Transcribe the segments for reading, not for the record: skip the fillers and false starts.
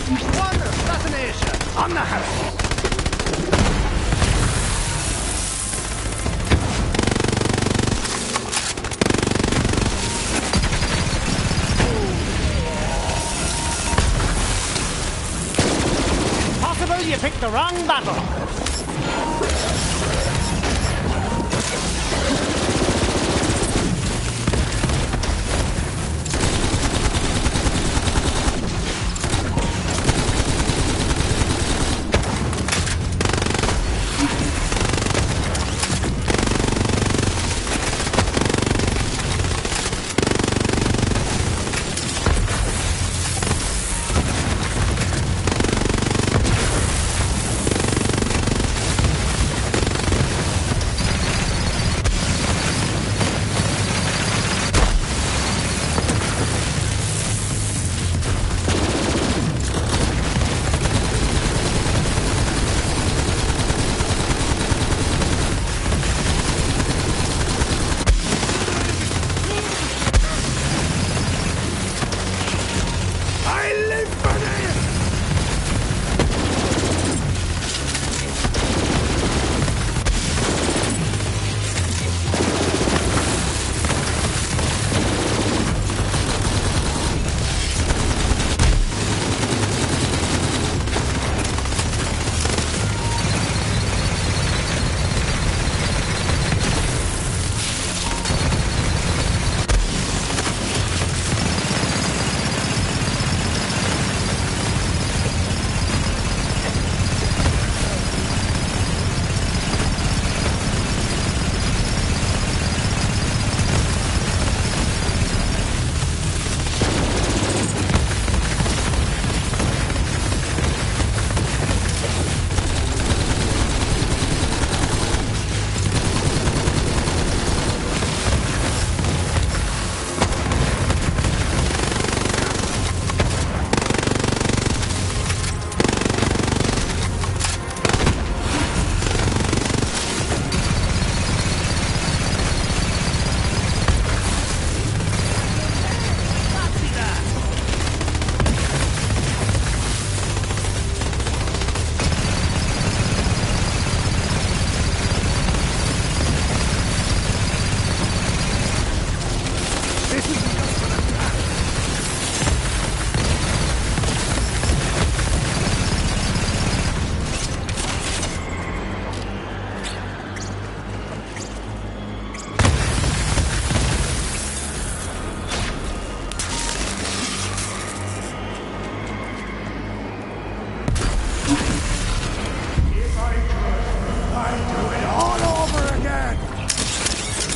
One assassination on the house. Possible you picked the wrong battle.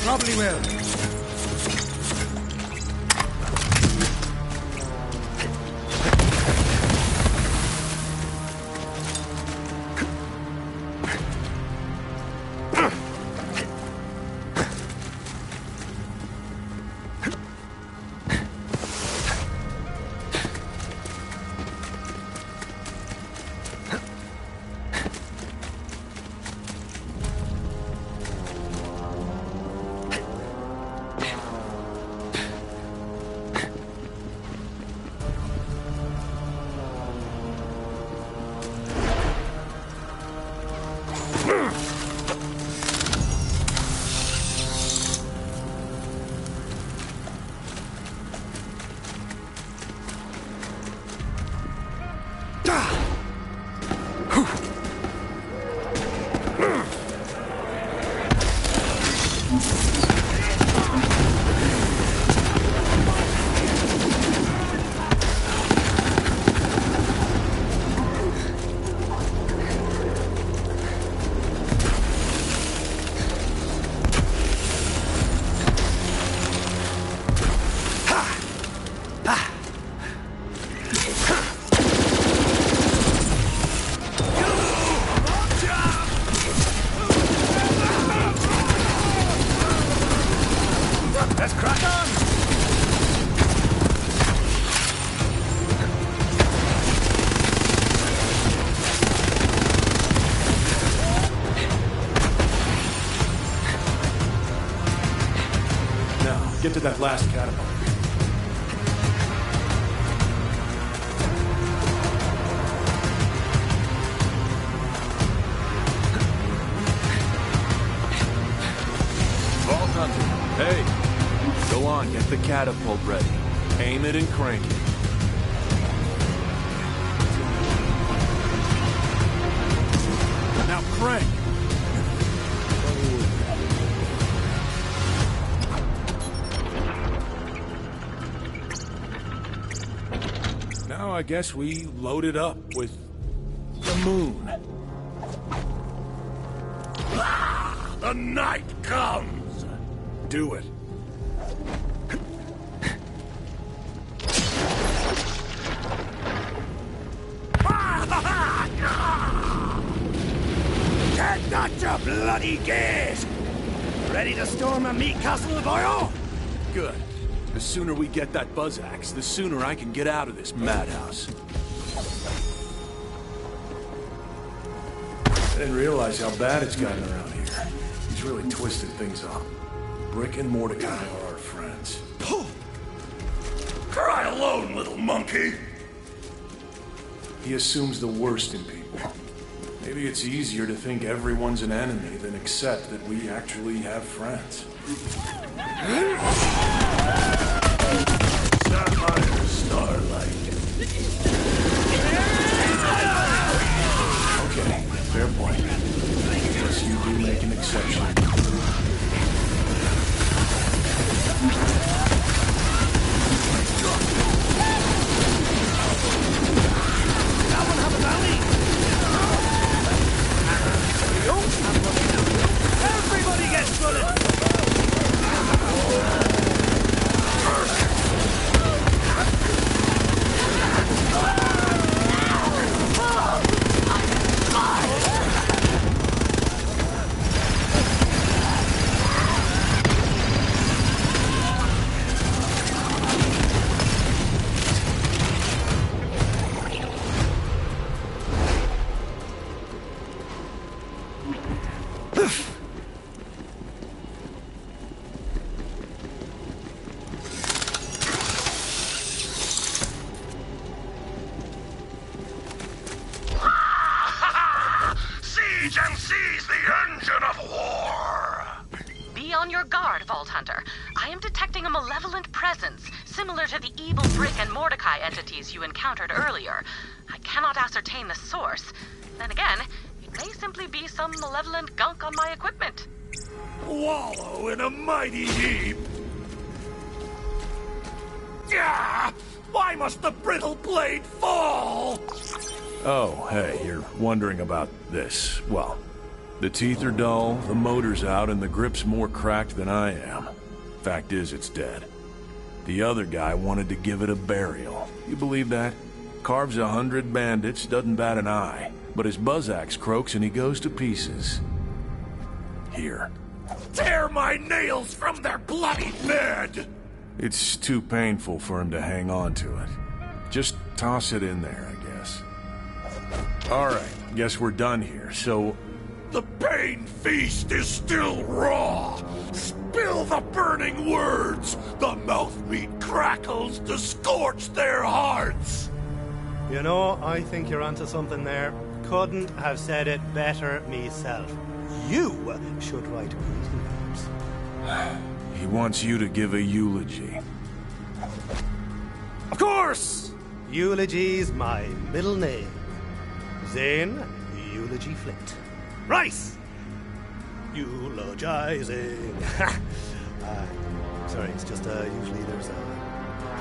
Probably will. Let's crack on! Now, get to that last catapult. the catapult ready. Aim it and crank it. Now crank! Now I guess we load it up with the moon. The night comes! Do it. Take that, you bloody gate! Ready to storm a meat castle, boyo? Good. The sooner we get that buzz axe, the sooner I can get out of this madhouse. I didn't realize how bad it's gotten around here. He's really twisted things up. Brick and Mordecai are our friends. Cry alone, little monkey! He assumes the worst in people. Maybe it's easier to think everyone's an enemy than accept that we actually have friends. Sapphire Starlight. Okay, fair point. Guess you do make an exception. That one have a bounty! Everybody gets bullet! Siege and seize the engine of war! Be on your guard, Vault Hunter. I am detecting a malevolent presence, similar to the evil Brick and Mordecai entities you encountered earlier. I cannot ascertain the source. Then again, it may simply be some malevolent gunk on my equipment. Wallow in a mighty heap! Ah! Why must the brittle blade fall? Oh, hey, you're wondering about this. Well, the teeth are dull, the motor's out, and the grip's more cracked than I am. Fact is, it's dead. The other guy wanted to give it a burial. You believe that? Carves 100 bandits, doesn't bat an eye. But his buzz axe croaks and he goes to pieces. Here. Tear my nails from their bloody bed! It's too painful for him to hang on to it. Just toss it in there, I guess. Alright, guess we're done here, so... The pain feast is still raw! Spill the burning words! The mouth meat crackles to scorch their hearts! You know, I think you're onto something there. Couldn't have said it better myself. You should write greeting cards. He wants you to give a eulogy. Of course! Eulogy's my middle name. Zane Eulogy Flint. Rice! Eulogizing. Sorry, it's just usually there's a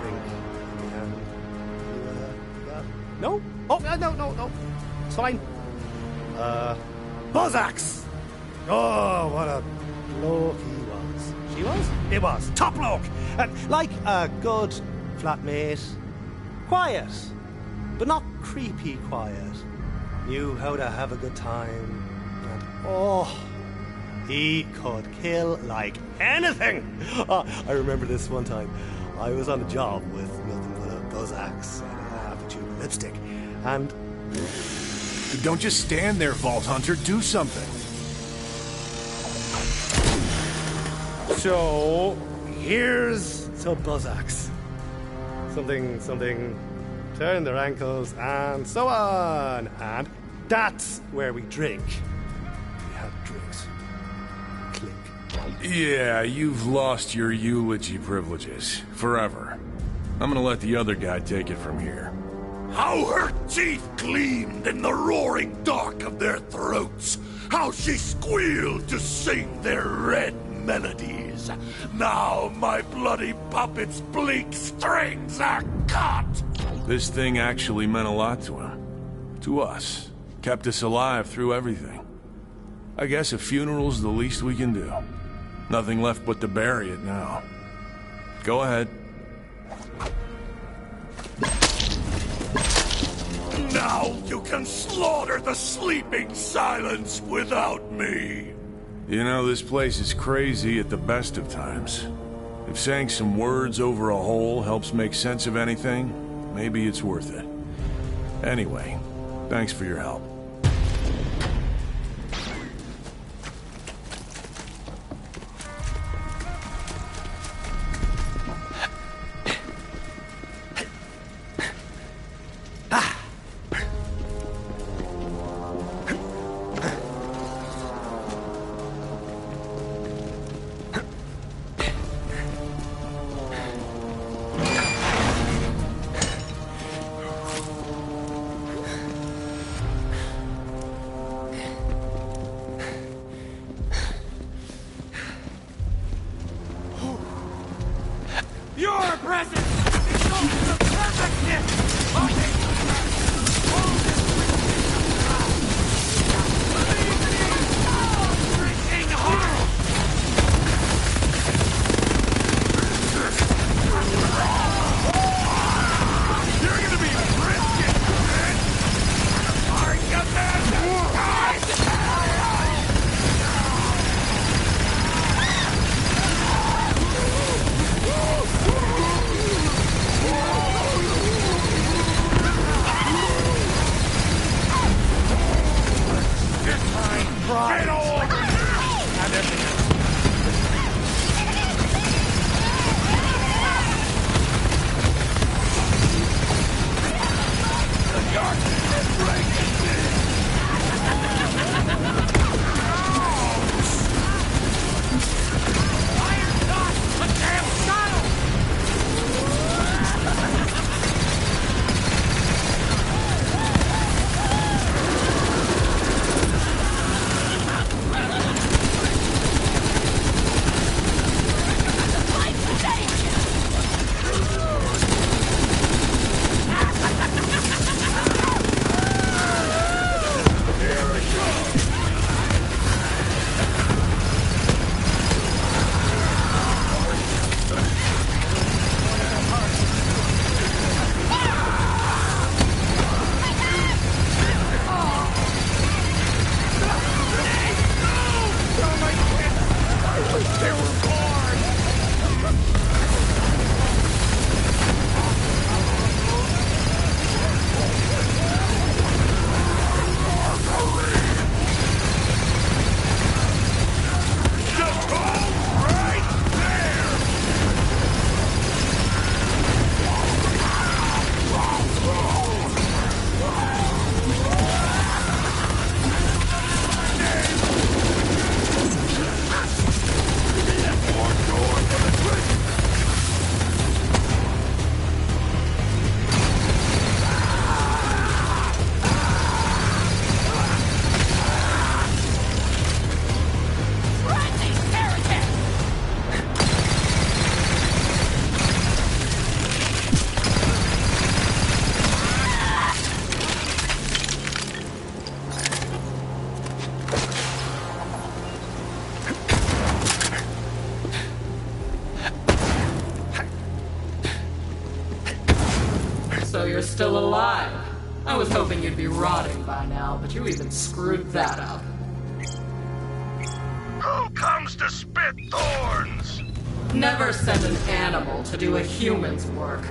drink in the hand. No? Oh, no. It's fine. Buzz axe! Oh, what a bloke he was. She was? It was. Top bloke! Like a good flatmate. Quiet, but not creepy quiet. Knew how to have a good time. And oh, he could kill like anything. Oh, I remember this one time. I was on a job with nothing but a buzz axe and a half a tube of lipstick. And Don't just stand there, Vault Hunter. Do something. so here's to buzz axe. Something, turn their ankles and so on. And that's where we drink. We have drinks. Click. Yeah, you've lost your eulogy privileges. Forever. I'm gonna let the other guy take it from here. How her teeth gleamed in the roaring dark of their throats. How she squealed to sing their red melodies. Now my bloody puppet's bleak strings are cut! This thing actually meant a lot to him. To us. Kept us alive through everything. I guess a funeral's the least we can do. Nothing left but to bury it now. Go ahead. Now you can slaughter the sleeping silence without me. You know, this place is crazy at the best of times. If saying some words over a hole helps make sense of anything, maybe it's worth it. Anyway, thanks for your help. Your presence exalts the perfectness of it! All this believe me! Drinking heart! You're gonna be brisket, man! Are you mad? Get over! And everything. The darkness is breaking me! Iron dot! A damn shadow! So you're still alive. I was hoping you'd be rotting by now, but you even screwed that up. Who comes to spit thorns? Never send an animal to do a human's work.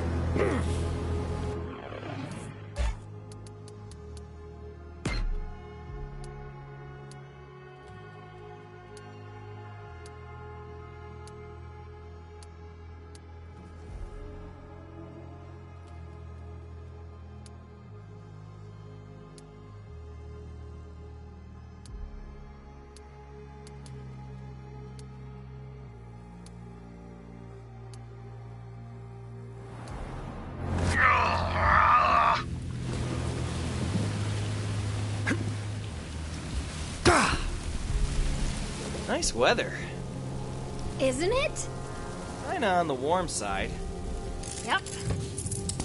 Nice weather. Isn't it? Kinda on the warm side. Yep.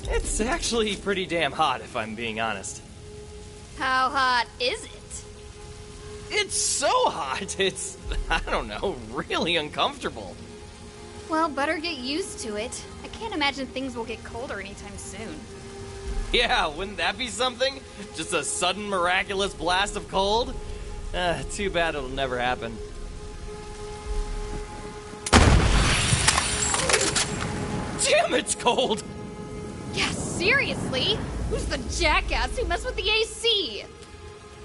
It's actually pretty damn hot, if I'm being honest. How hot is it? It's so hot, it's, I don't know, really uncomfortable. Well, better get used to it. I can't imagine things will get colder anytime soon. Yeah, wouldn't that be something? Just a sudden miraculous blast of cold? Too bad it'll never happen. Damn, it's cold! Yeah, seriously? Who's the jackass who messed with the AC?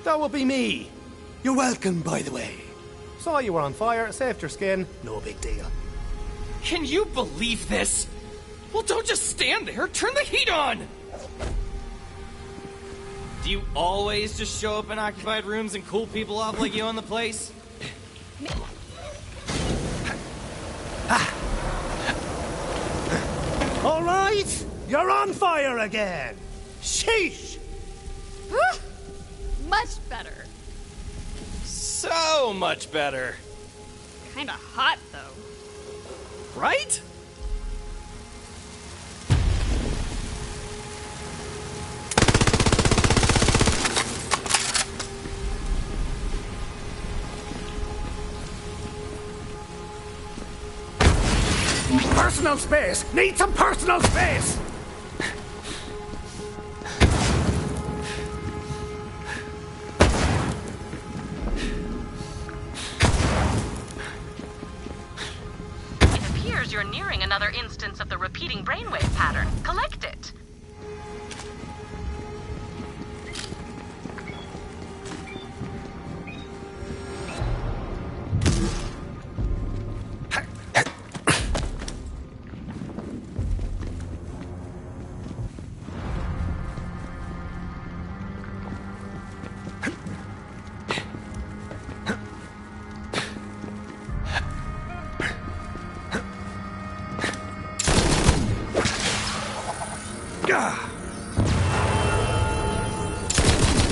That would be me. You're welcome, by the way. Saw you were on fire, saved your skin, no big deal. Can you believe this? Well, don't just stand there, turn the heat on! Do you always just show up in occupied rooms and cool people off like you own the place? All right, you're on fire again. Sheesh! Much better. So much better. Kinda hot, though. Right? Personal space! Need some personal space! It appears you're nearing another instance of the repeating brainwave pattern. Collect it.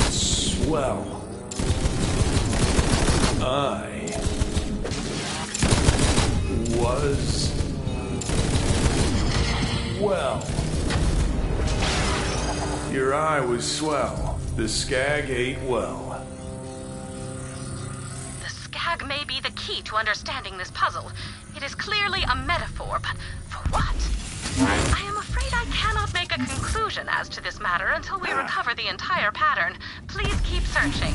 Swell. I was well. Your eye was swell. The skag ate well. The skag may be the key to understanding this puzzle. It is clearly a metaphor, but for what? I am afraid I cannot make a conclusion as to this matter until we recover the entire pattern. Please keep searching.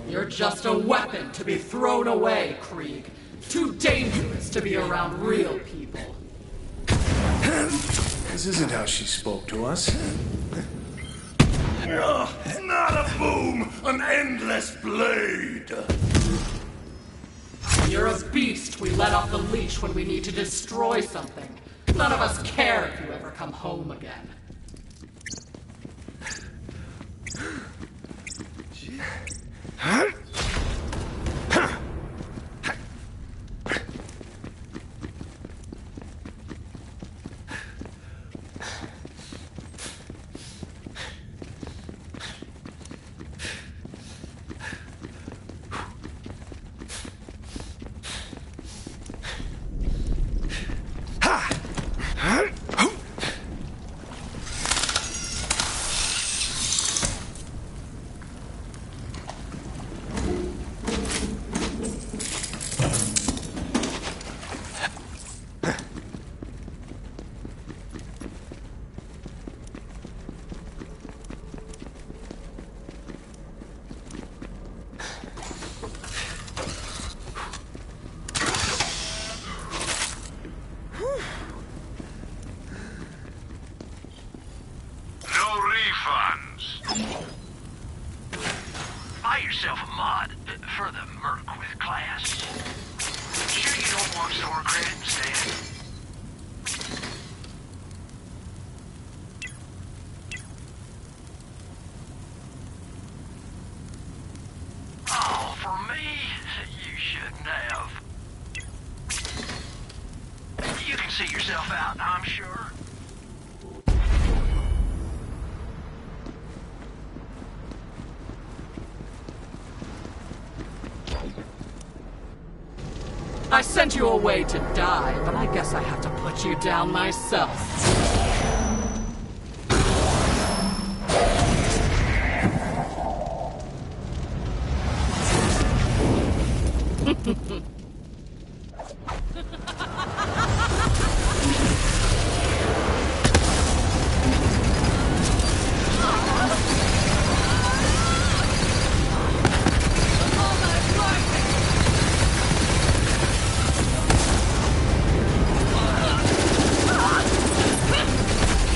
You're just a weapon to be thrown away, Krieg. Too dangerous to be around real people. This isn't how she spoke to us. Not a boom, an endless blade. You're a beast we let off the leash when we need to destroy something. None of us care if you ever come home again. Buy yourself a mod for the merc with class. Sure you don't want store credit instead? Oh, for me? You shouldn't have. You can see yourself out, I'm sure. I sent you away to die, but I guess I have to put you down myself.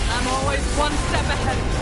I'm always one step ahead.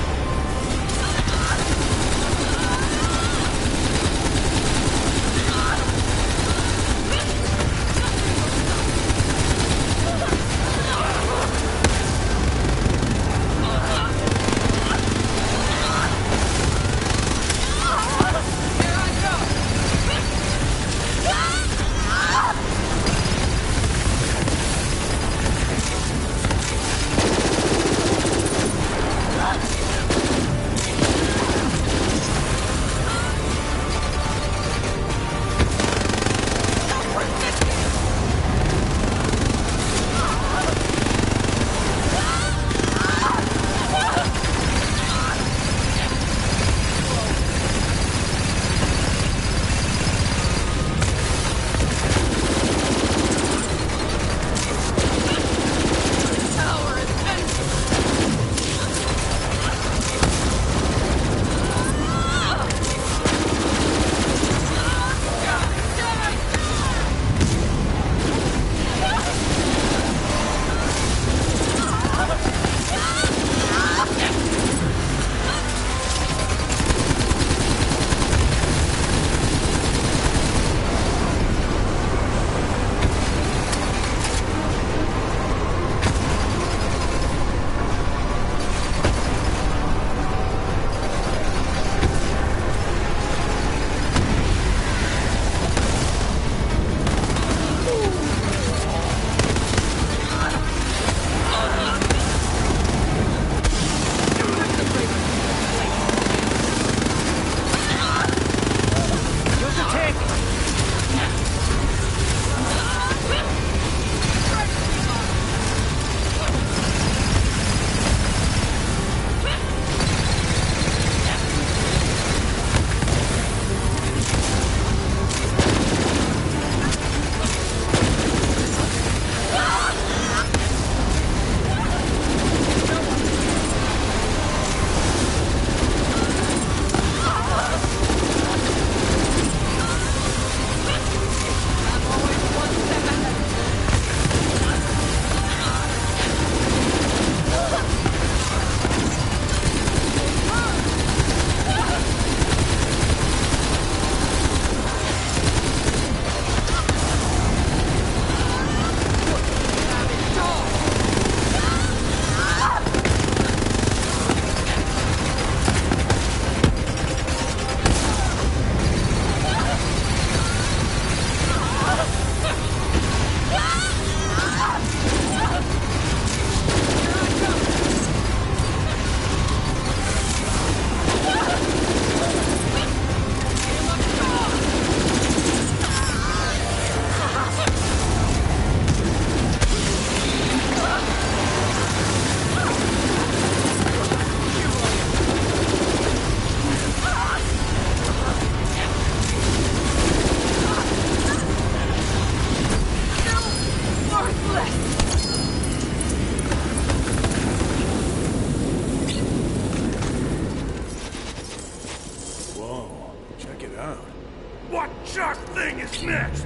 What sharp thing is next?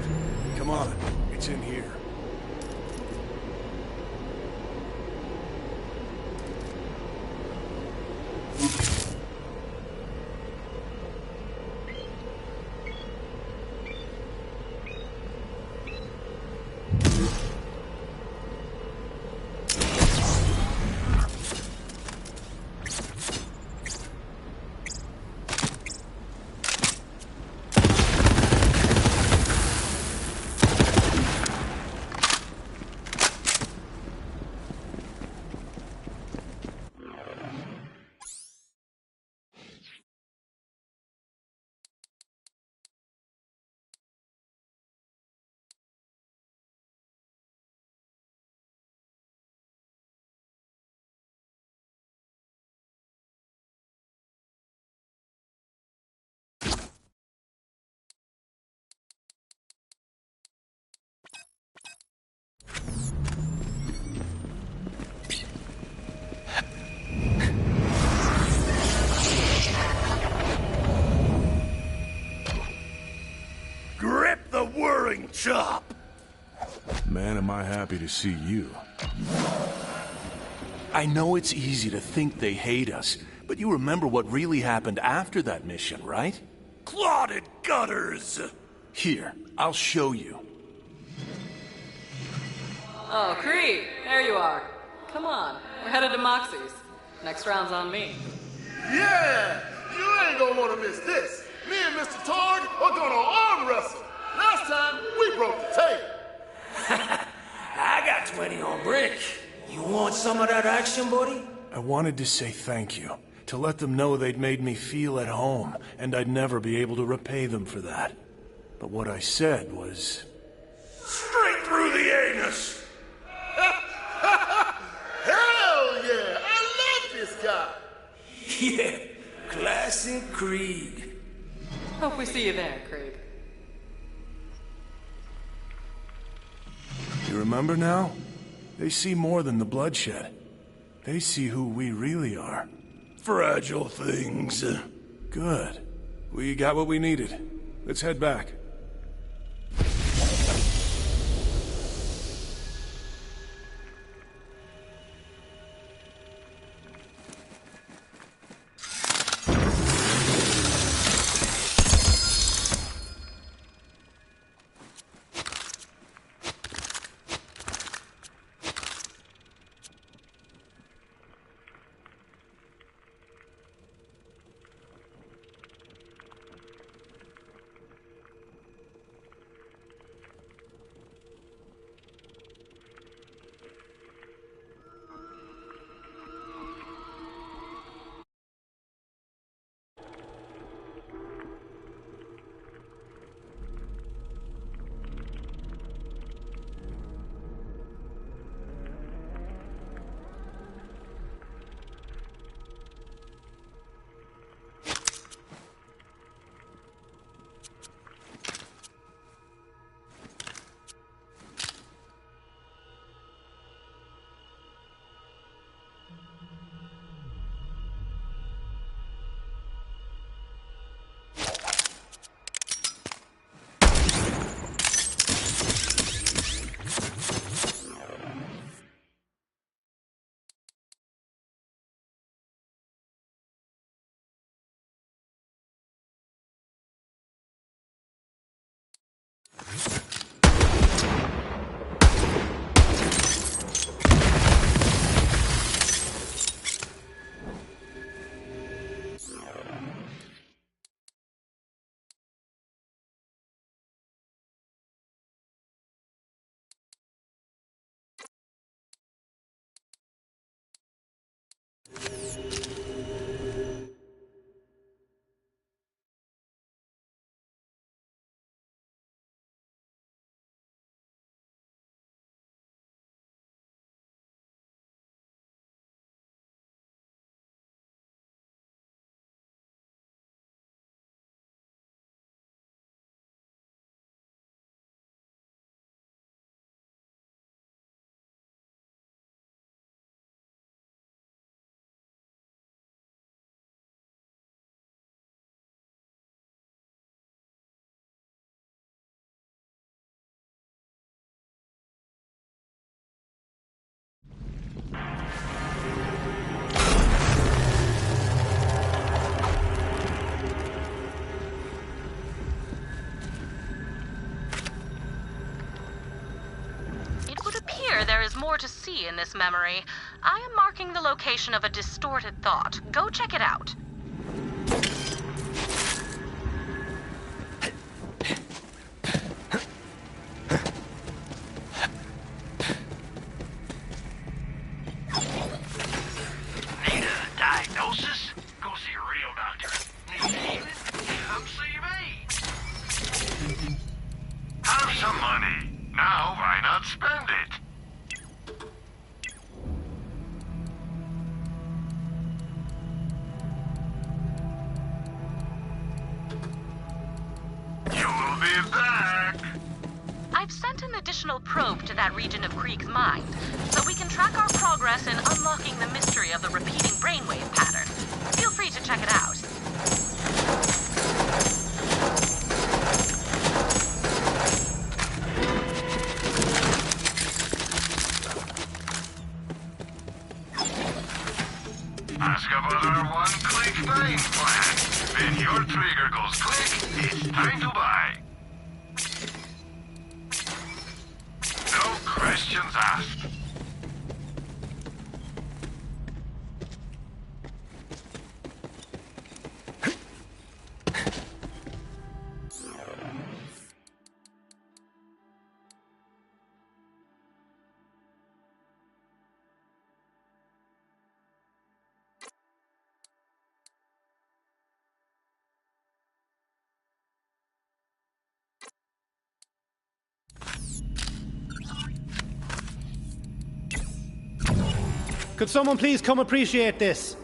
Come on, it's in here. roaring chop. Man, am I happy to see you. I know it's easy to think they hate us, but you remember what really happened after that mission, right? Clotted gutters! Here, I'll show you. Oh, Creed, there you are. Come on, we're headed to Moxie's. Next round's on me. Yeah! You ain't gonna wanna miss this. Me and Mr. Targ are gonna arm wrestle. Last time, we broke the table. I got 20 on Brick. You want some of that action, buddy? I wanted to say thank you, to let them know they'd made me feel at home, and I'd never be able to repay them for that. But what I said was... Straight through the anus! Hell yeah! I love this guy! Yeah, classic Krieg. Hope we see you there, Creed. You remember now? They see more than the bloodshed. They see who we really are. Fragile things. Good. We got what we needed. Let's head back. There is more to see in this memory. I am marking the location of a distorted thought. Go check it out. Need a diagnosis? Go see a real doctor. Need healing? Come see me. Have some money. Now, why not spend it? You'll be back. I've sent an additional probe to that region of Krieg's mind, so we can track our progress in unlocking the mystery of the repeating brainwave pattern. Feel free to check it out. Ask about our one-click buying plan. When your trigger goes click, it's time to buy. No questions asked. Could someone please come appreciate this?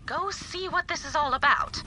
Go see what this is all about.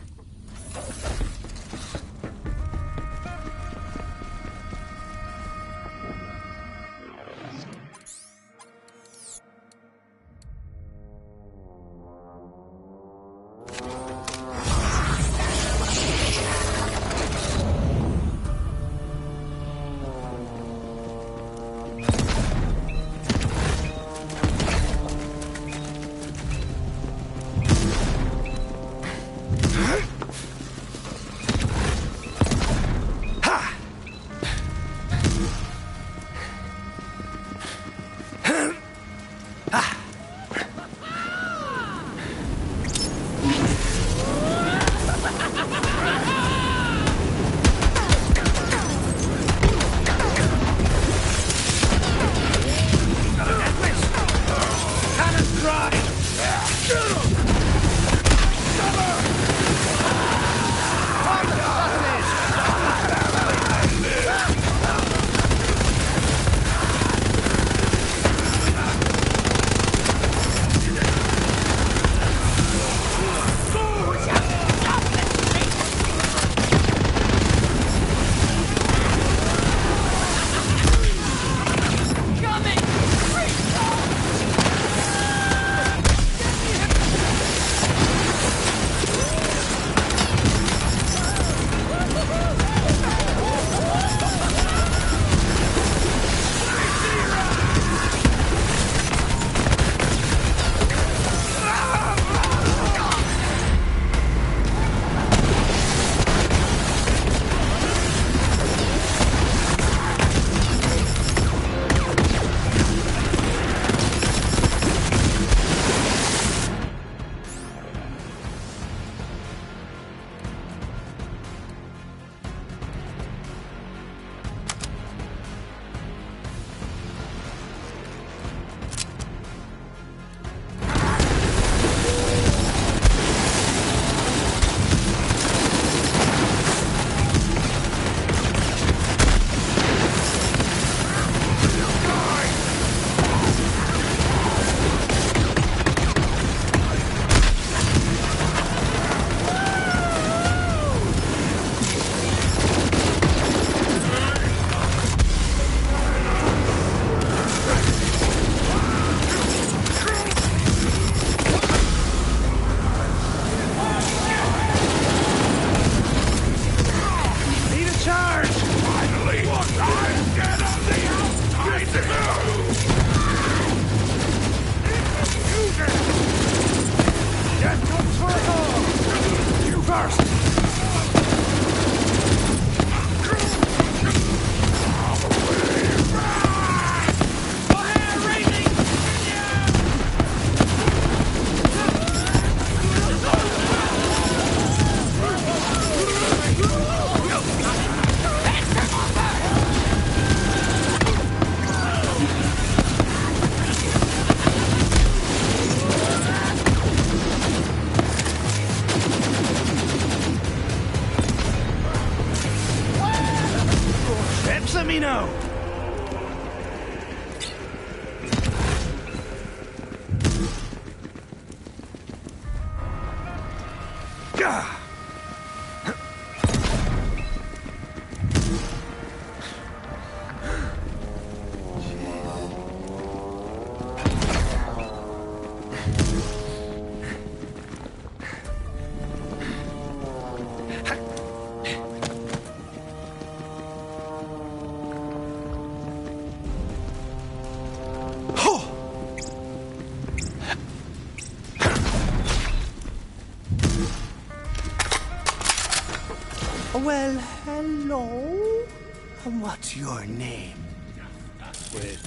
Well, hello. And what's your name? Wait,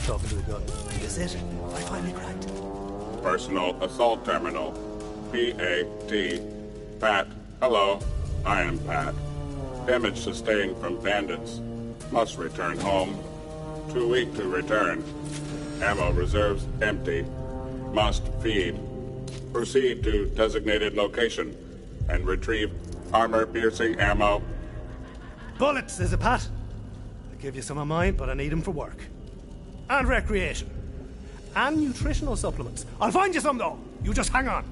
talking to a gun. Is it? I finally cracked. Personal Assault Terminal. P-A-T. Pat. Hello. I am Pat. Damage sustained from bandits. Must return home. Too weak to return. Ammo reserves empty. Must feed. Proceed to designated location and retrieve armor-piercing ammo. Bullets, is it, Pat? I'll give you some of mine, but I need them for work. And recreation. And nutritional supplements. I'll find you some, though. You just hang on.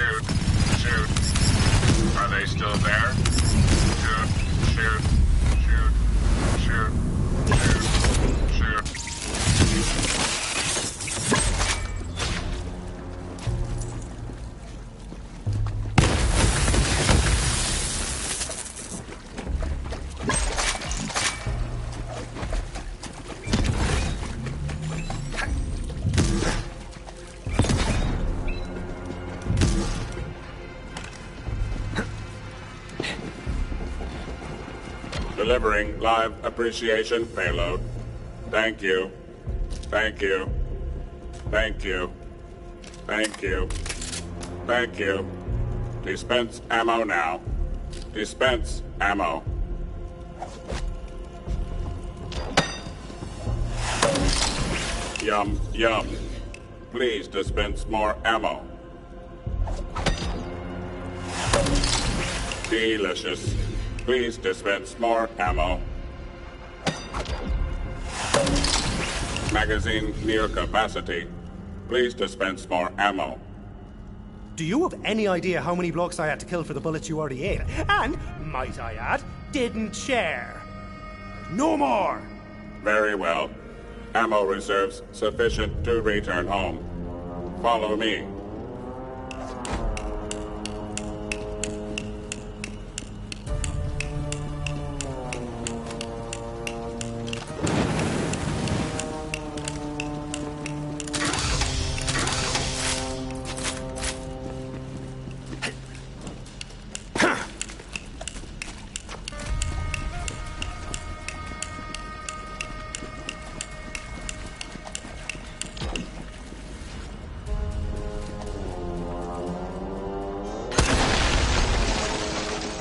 Shoot. Shoot. Are they still there? Shoot. Shoot. Shoot. Shoot. Shoot. Shoot. Delivering live appreciation payload. Thank you. Thank you. Thank you. Thank you. Thank you. Dispense ammo now. Dispense ammo. Yum, yum. Please dispense more ammo. Delicious. Please dispense more ammo. Magazine near capacity. Please dispense more ammo. Do you have any idea how many blokes I had to kill for the bullets you already ate? And, might I add, didn't share. No more! Very well. Ammo reserves sufficient to return home. Follow me.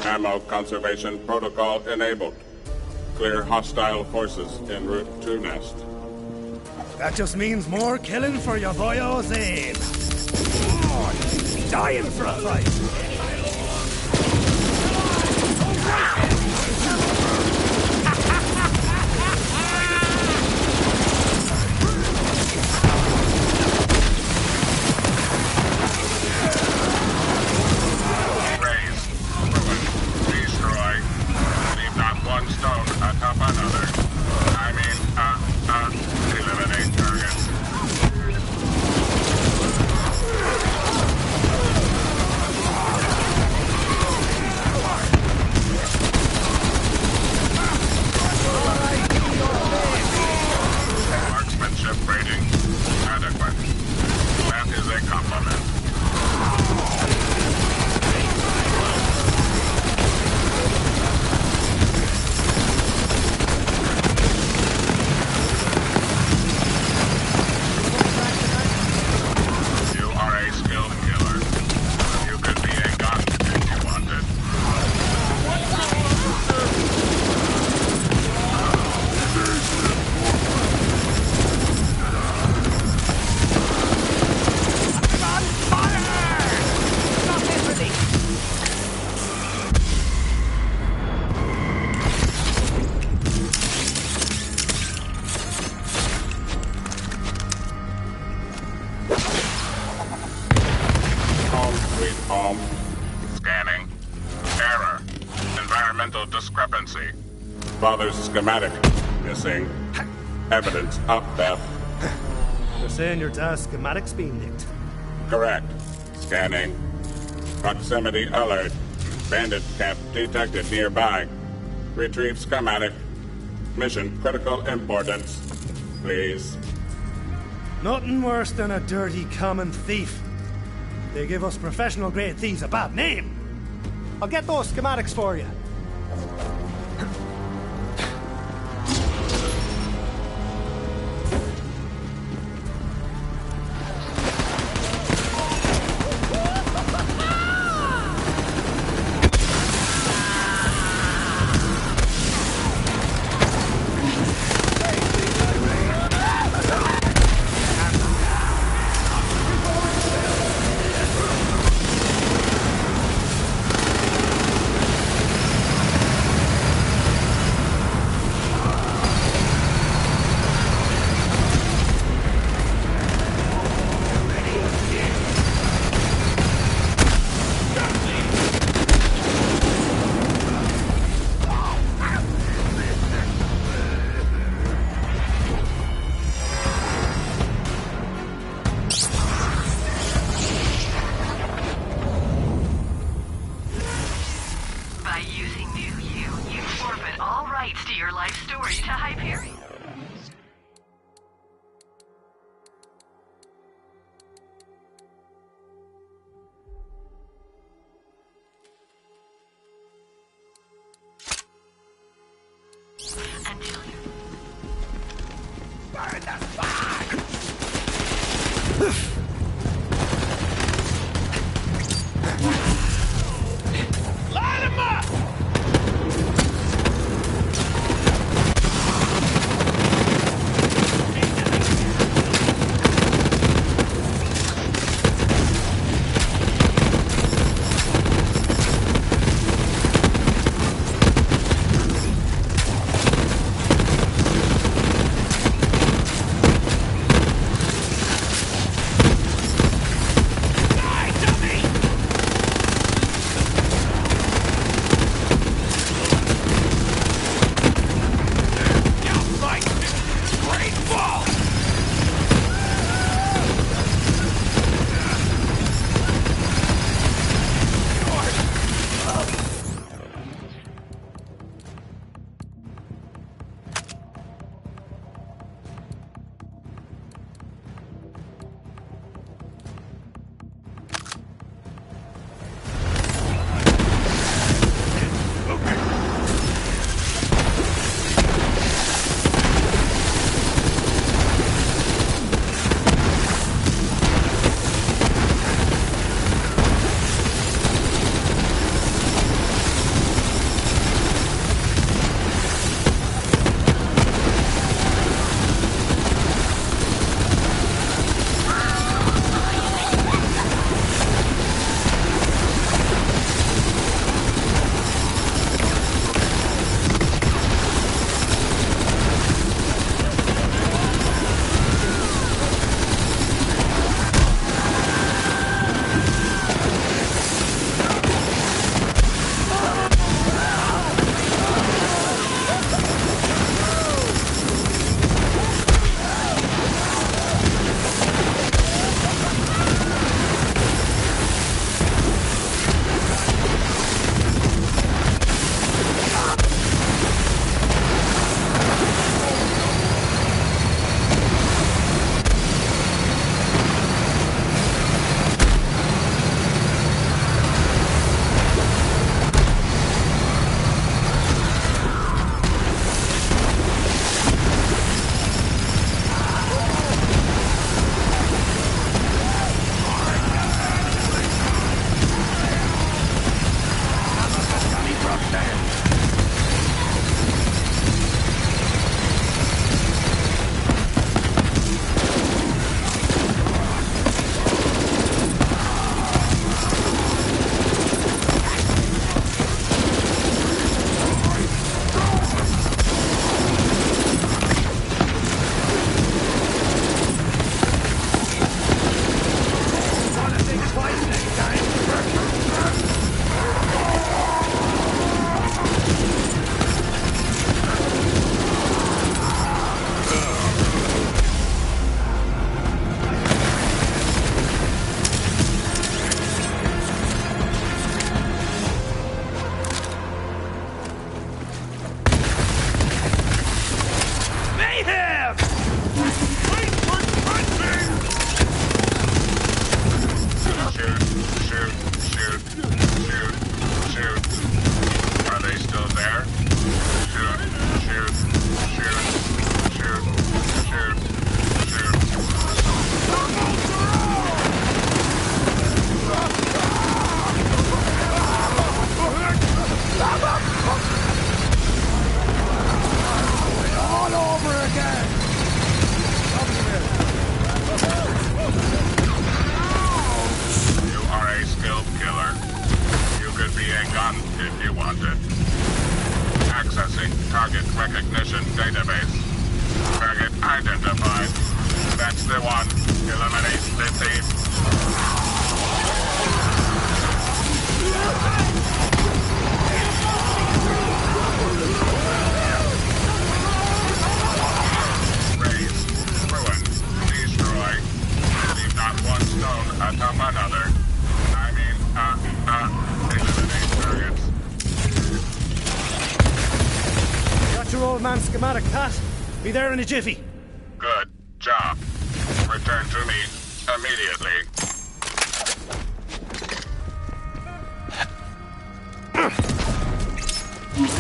Ammo conservation protocol enabled. Clear hostile forces en route to nest. That just means more killing for your boyo Zane. Oh, dying for a fight. Eliminate targets. Marksmanship rating adequate. That is a compliment. Scanning. Error. Environmental discrepancy. Father's schematic missing. Evidence of theft. You're saying your dad's schematic's being nicked? Correct. Scanning. Proximity alert. Bandit camp detected nearby. Retrieve schematic. Mission critical importance. Please. Nothing worse than a dirty common thief. They give us professional grade thieves a bad name. I'll get those schematics for you. wanted. Accessing target recognition database. Target identified. That's the one. Eliminate the thief. Raise, ruin, destroy. Leave not one stone atop another. I mean, eliminate targets. Got your old man schematic, Pat. Be there in a jiffy. Good job. Return to me immediately.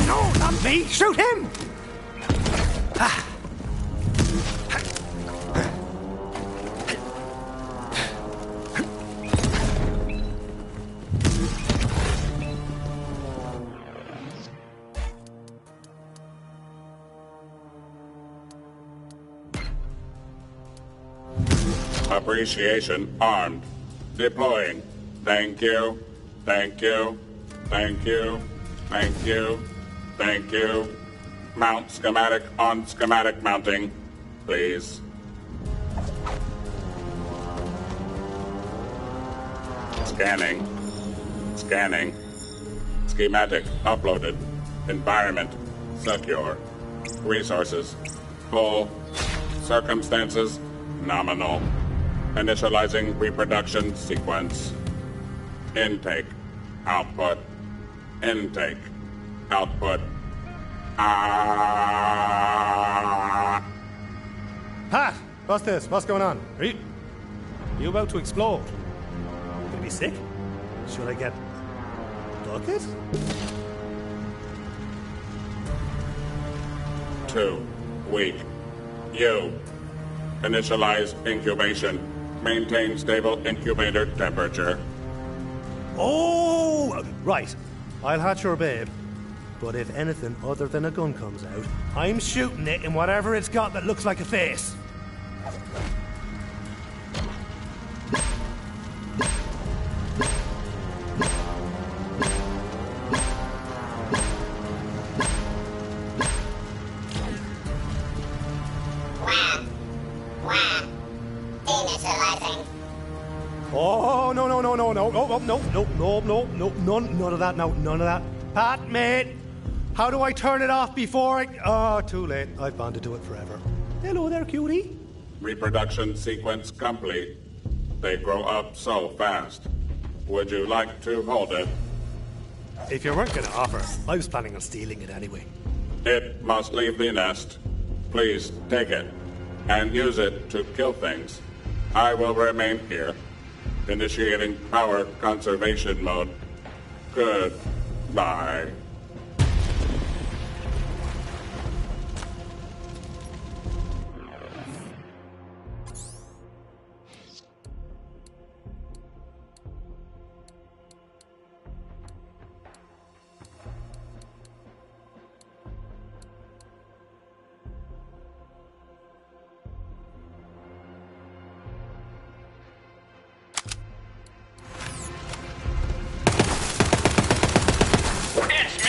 No, not me! Shoot him! Appreciation armed. Deploying. Thank you. Thank you. Thank you. Thank you. Thank you. Mount schematic on schematic mounting, please. Scanning. Scanning. Schematic uploaded. Environment secure. Resources full. Circumstances nominal. Initializing reproduction sequence. Intake. Output. Intake. Output. Pat, what's this? What's going on? Are you about to explode? Gonna be sick? Should I get bucket? 2 weak. You. Initialize incubation. Maintain stable incubator temperature. Oh, right. I'll hatch your babe. But if anything other than a gun comes out, I'm shooting it in whatever it's got that looks like a face. Oh, no, no, no, no, no, no, no, no, no, no, no, none of that, no, none of that. Pat, mate, how do I turn it off before I... Oh, too late. I've bonded to it forever. Hello there, cutie. Reproduction sequence complete. They grow up so fast. Would you like to hold it? If you weren't going to offer, I was planning on stealing it anyway. It must leave the nest. Please take it and use it to kill things. I will remain here. Initiating power conservation mode. Goodbye. It's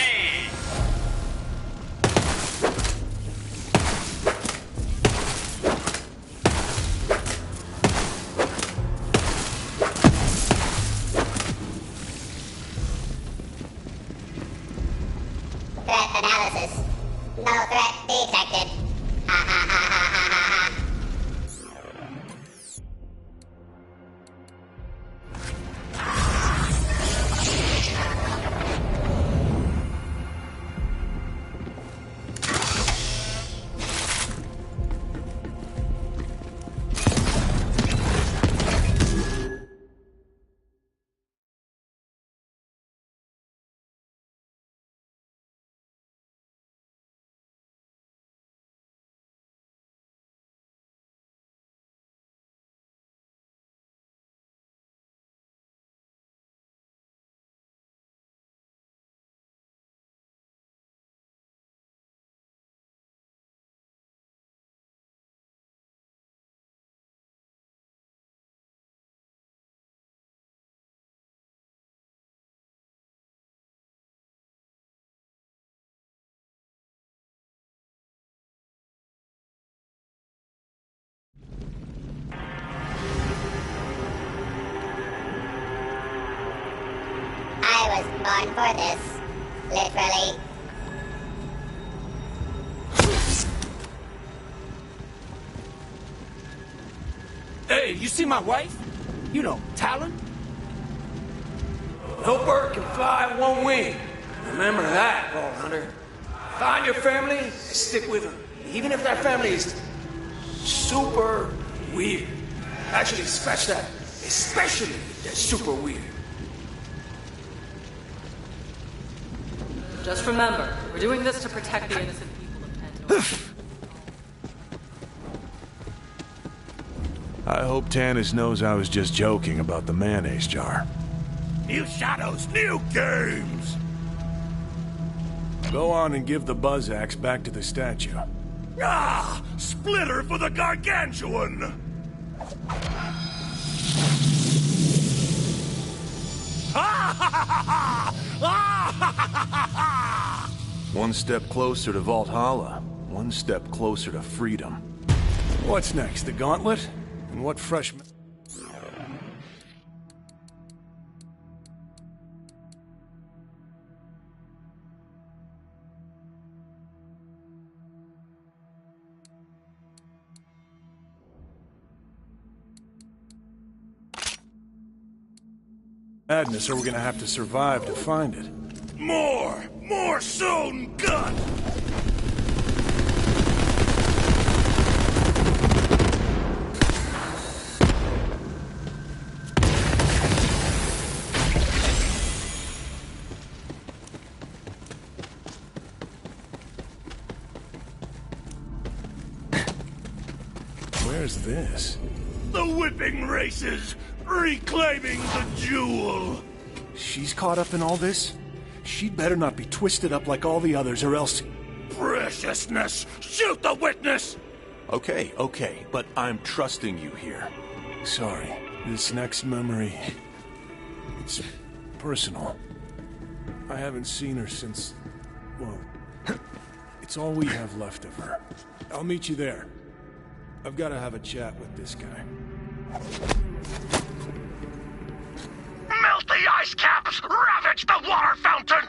was born for this. Literally. Hey, you see my wife? You know, Talon? No bird can fly one wing. Remember that, Vault Hunter. Find your family and stick with them. Even if that family is super weird. Actually, scratch that. Especially if they're super weird. Just remember, we're doing this to protect the innocent people of Panto. I hope Tanis knows I was just joking about the mayonnaise jar. New shadows, new games! Go on and give the buzz axe back to the statue. Ah! Splitter for the gargantuan! One step closer to Valhalla, one step closer to freedom. What's next, the gauntlet? And what freshman? Madness, or we're gonna have to survive to find it. More sewn gut! Where's this? The whipping races! Reclaiming the jewel! She's caught up in all this? She'd better not be twisted up like all the others, or else... Preciousness! Shoot the witness! Okay, but I'm trusting you here. Sorry, this next memory... it's personal. I haven't seen her since... well... it's all we have left of her. I'll meet you there. I've got to have a chat with this guy. Melt the ice caps! Ravage the water fountain!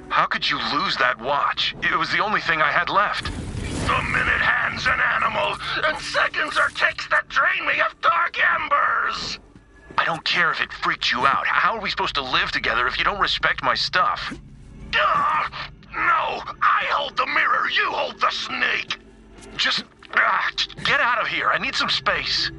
How could you lose that watch? It was the only thing I had left. The minute hand's an animal, and seconds are ticks that drain me of dark embers! I don't care if it freaked you out. How are we supposed to live together if you don't respect my stuff? No, I hold the mirror, you hold the snake! Just get out of here. I need some space.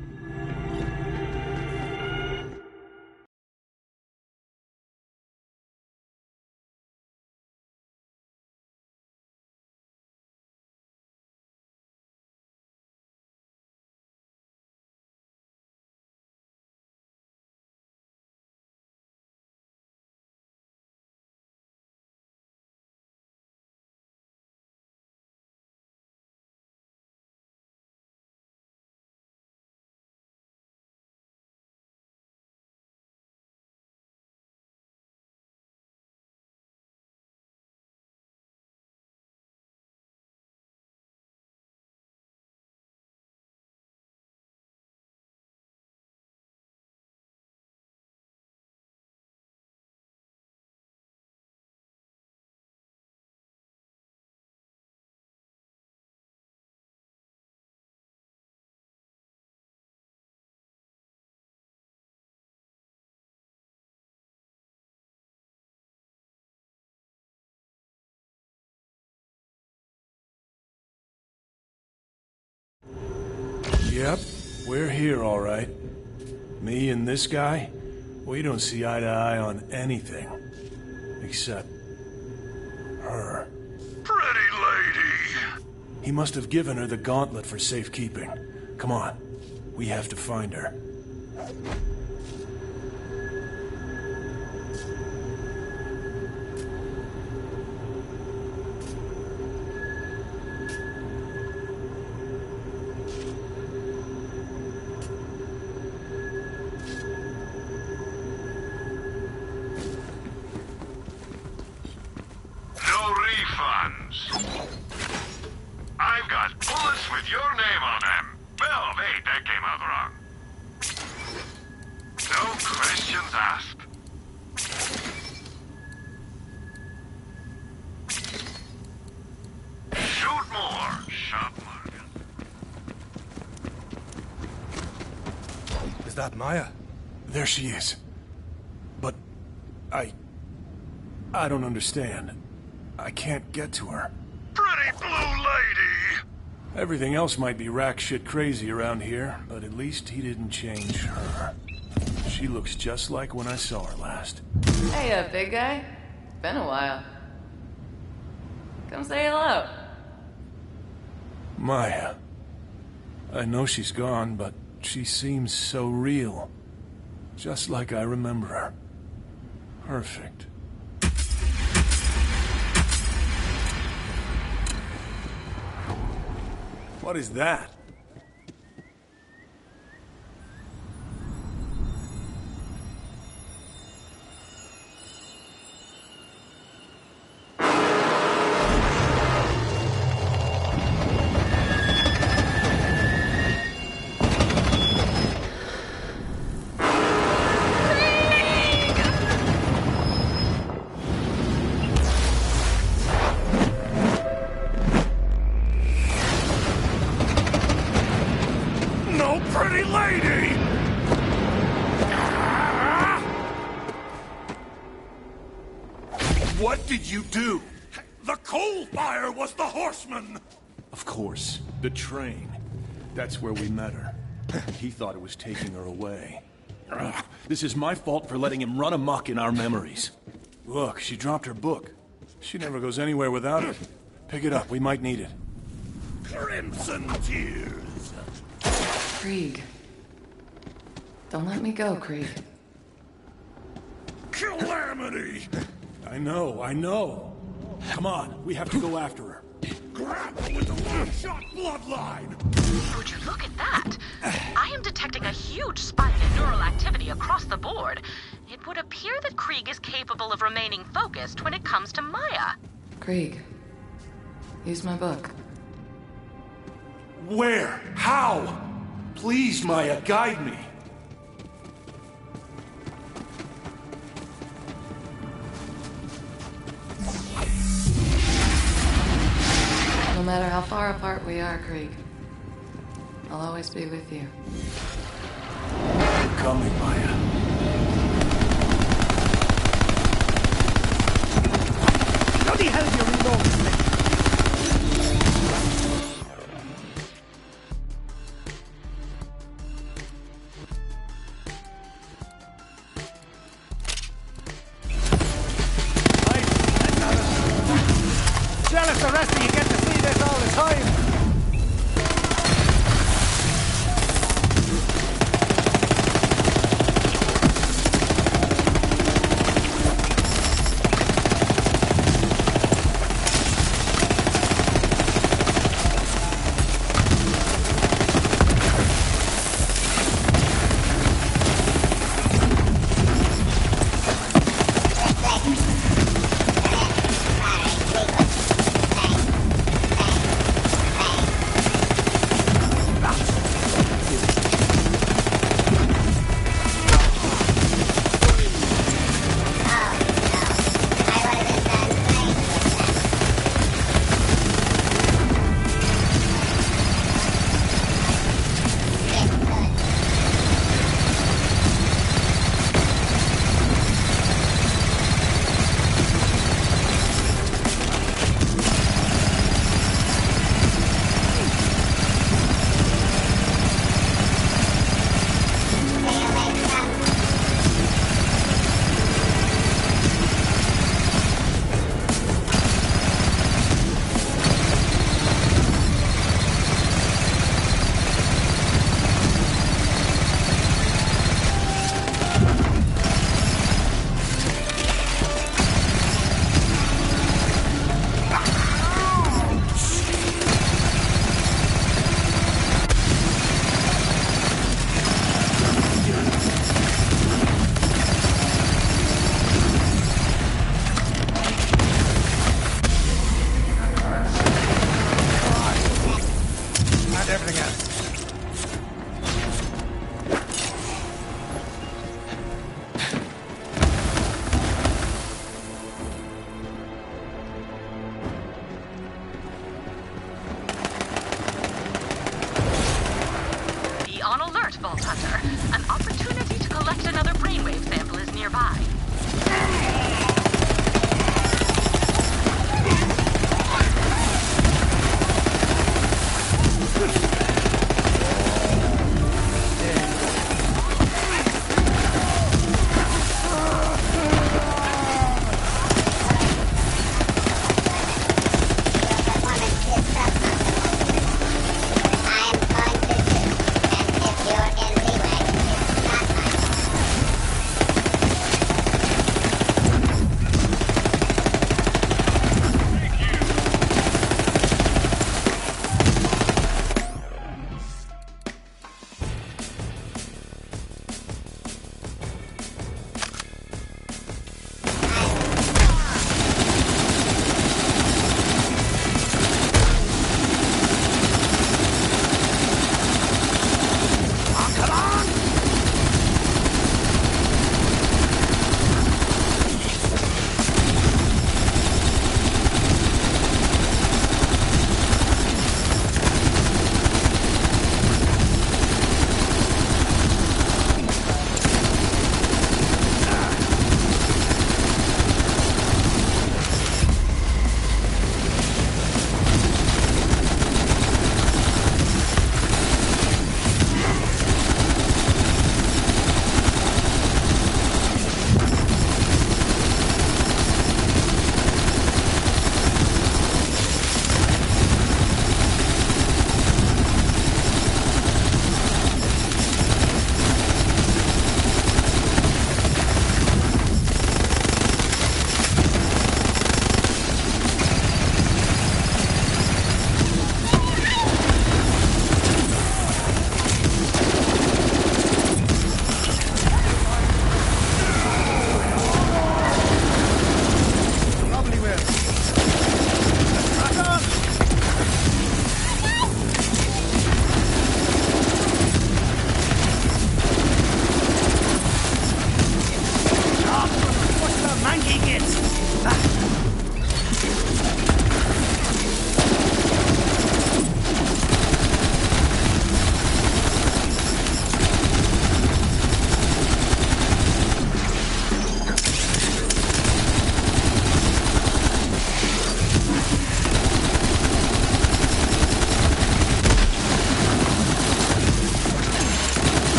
Yep, we're here, all right. Me and this guy, we don't see eye to eye on anything. Except... her. Pretty lady! He must have given her the gauntlet for safekeeping. Come on, we have to find her. I've got bullets with your name on them. Well, wait, that came out wrong. No questions asked. Is that Maya? There she is. But I don't understand. I can't get to her. Pretty blue lady! Everything else might be rack shit crazy around here, but at least he didn't change her. She looks just like when I saw her last. Hey, big guy. Been a while. Come say hello. Maya. I know she's gone, but she seems so real. Just like I remember her. Perfect. What is that? Pretty lady! What did you do? The coal fire was the horseman! Of course. The train. That's where we met her. He thought it was taking her away. Ugh, this is my fault for letting him run amok in our memories. Look, she dropped her book. She never goes anywhere without it. Pick it up, we might need it. Crimson tears! Krieg. Don't let me go, Krieg. Calamity! I know. Come on, we have to go after her. Grab her with the long-shot bloodline! Would you look at that? I am detecting a huge spike in neural activity across the board. It would appear that Krieg is capable of remaining focused when it comes to Maya. Krieg. Use my book. Where? How? Please, Maya, guide me. No matter how far apart we are, Krieg, I'll always be with you. I'm coming, Maya. Bloody hell, you reload this thing! Jealous the rest of you get to see this all the time!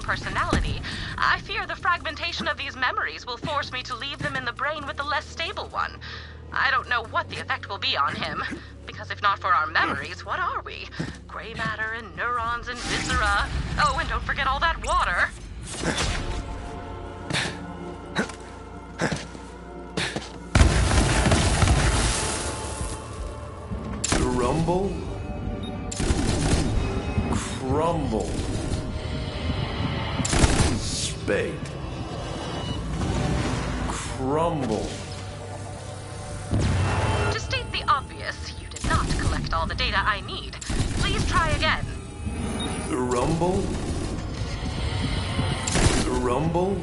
personality, I fear the fragmentation of these memories will force me to leave them in the brain with the less stable one. I don't know what the effect will be on him, because if not for our memories, what are we? Gray matter and neurons and viscera. Oh, and don't forget all that water. Rumble? Crumble. Spade. Crumble. To state the obvious, you did not collect all the data I need. Please try again. The rumble? The rumble?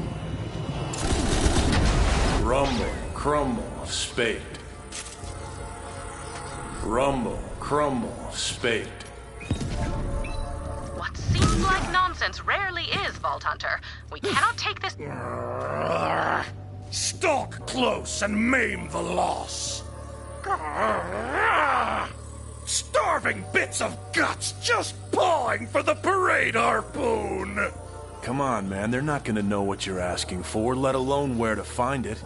Rumble, crumble, spade. Rumble, crumble, spade. What seems like nonsense rarely is, Vault Hunter. We cannot take this. Stalk close and maim the loss. Starving bits of guts just pawing for the parade harpoon. Come on, man. They're not gonna know what you're asking for, let alone where to find it.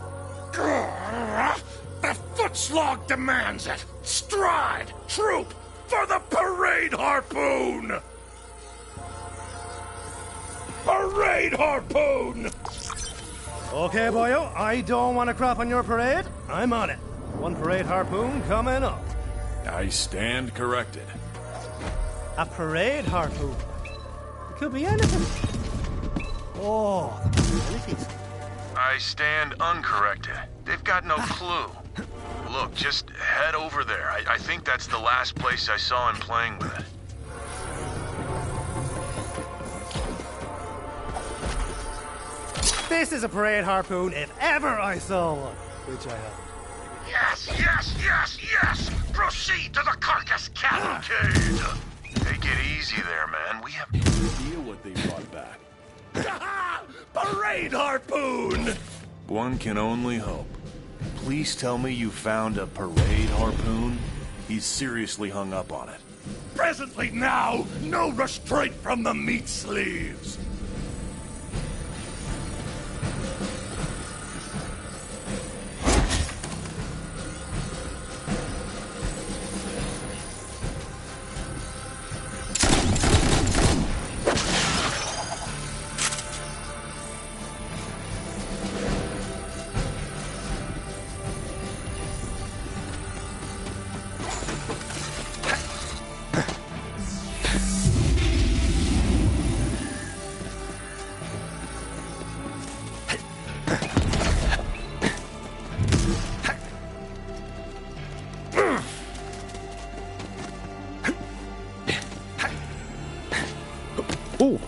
The footslog demands it. Stride, troop, for the parade harpoon. Parade harpoon! Okay, boyo, I don't want to crap on your parade. I'm on it. One parade harpoon coming up. I stand corrected. A parade harpoon? It could be anything. Oh, the possibilities. I stand uncorrected. They've got no clue. Look, just head over there. I think that's the last place I saw him playing with it. This is a parade harpoon if ever I saw one, which I have. Yes, yes, yes, yes! Proceed to the carcass cavalcade! Take it easy there, man. We have no idea what they brought back. Parade harpoon! One can only hope. Please tell me you found a parade harpoon? He's seriously hung up on it. Presently now, no restraint from the meat sleeves. Oh!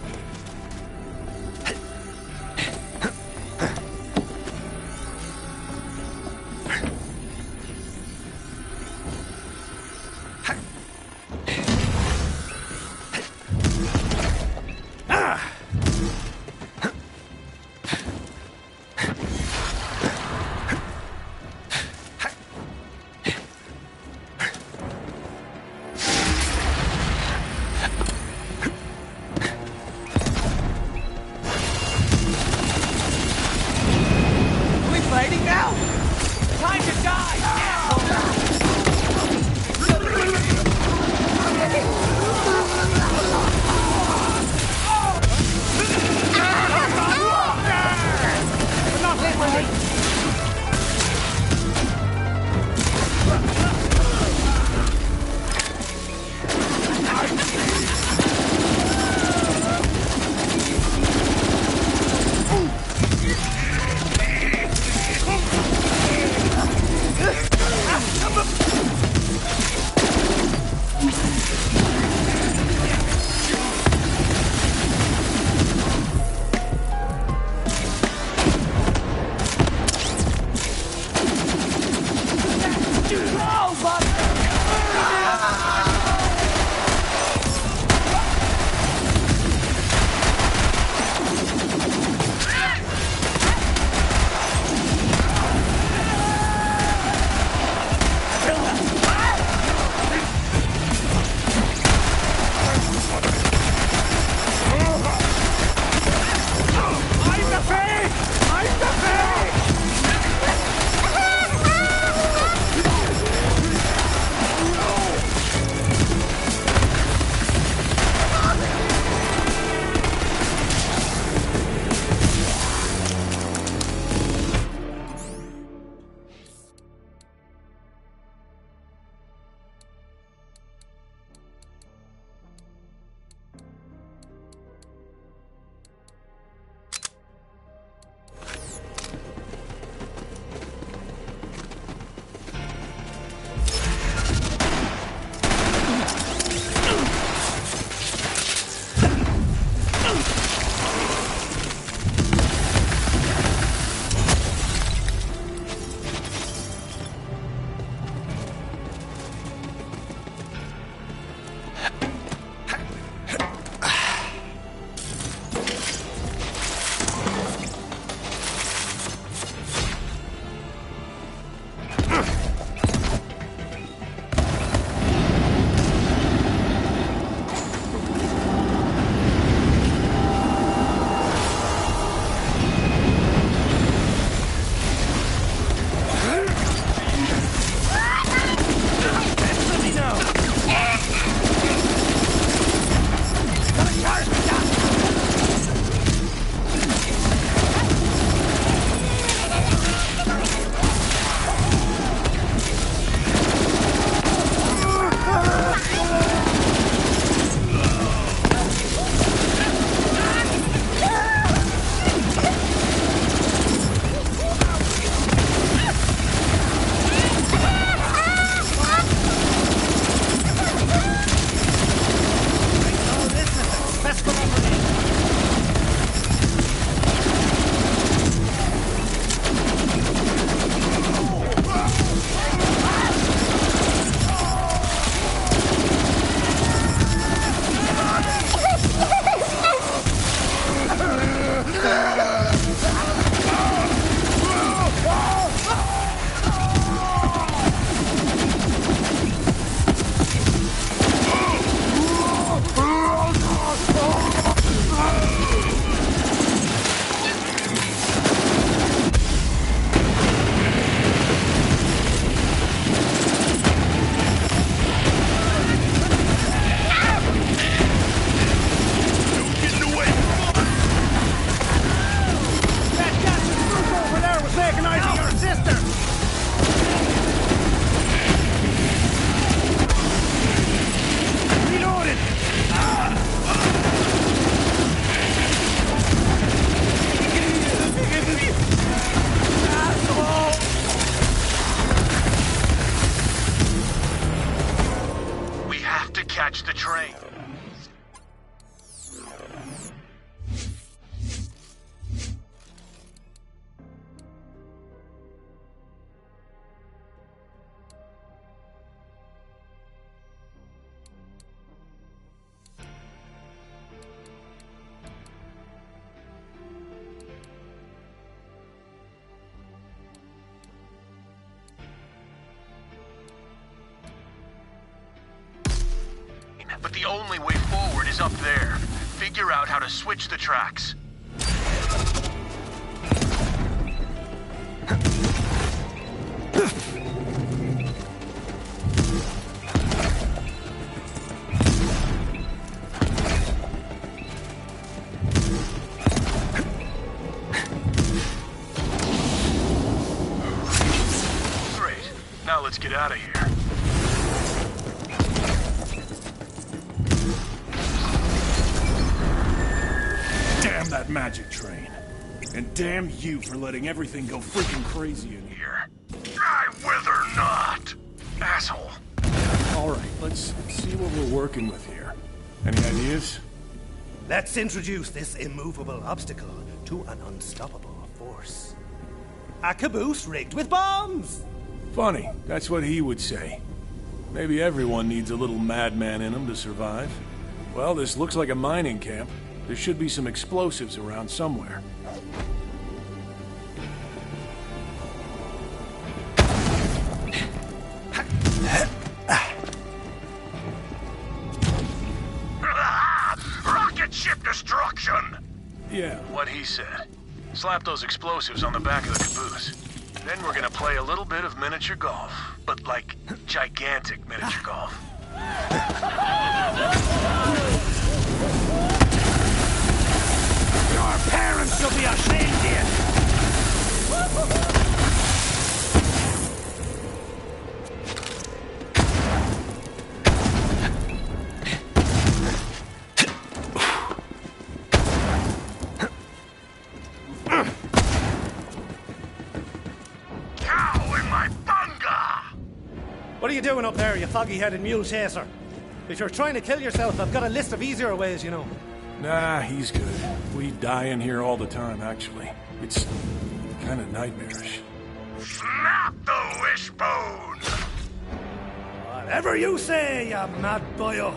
only way forward is up there. Figure out how to switch the tracks. Great. Now let's get out of here. Damn that magic train. And damn you for letting everything go freaking crazy in here. I wither not, asshole. Alright, let's see what we're working with here. Any ideas? Let's introduce this immovable obstacle to an unstoppable force. A caboose rigged with bombs! Funny, that's what he would say. Maybe everyone needs a little madman in them to survive. Well, this looks like a mining camp. There should be some explosives around somewhere. Rocket ship destruction! Yeah. What he said. Slap those explosives on the back of the caboose. Then we're gonna play a little bit of miniature golf. But like, gigantic miniature golf. Your parents should be ashamed of you! Cow in my bunga! What are you doing up there, you foggy-headed mule chaser? If you're trying to kill yourself, I've got a list of easier ways, you know. Nah, he's good. We die in here all the time, actually. It's kind of nightmarish. Snap the wishbone! Whatever you say, you mad boyo.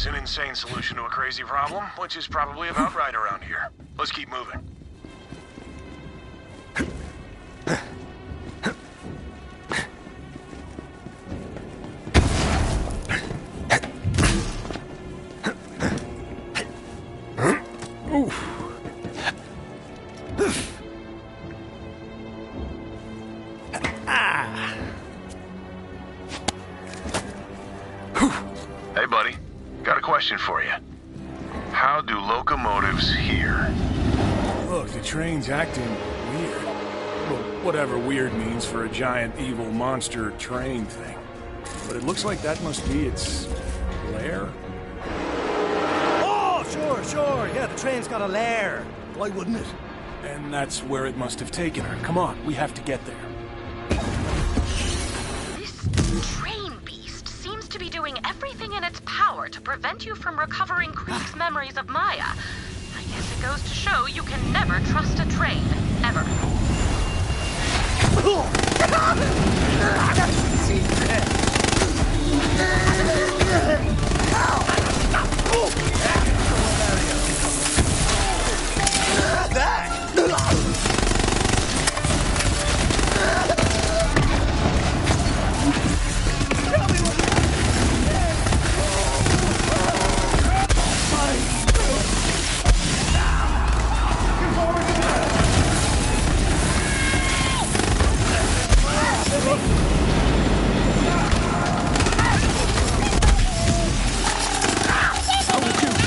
An insane solution to a crazy problem, which is probably about right around here. Let's keep moving. Hey, buddy. Got a question for you. How do locomotives hear? Look, the train's acting weird. Well, whatever weird means for a giant evil monster train thing. But it looks like that must be its lair. Oh, sure. Yeah, the train's got a lair. Why wouldn't it? And that's where it must have taken her. Come on, we have to get there. This train beast seems to be doing everything in its power to prevent you from recovering Creek's memories of Maya. I guess it goes to show you can never trust a train, ever. How would you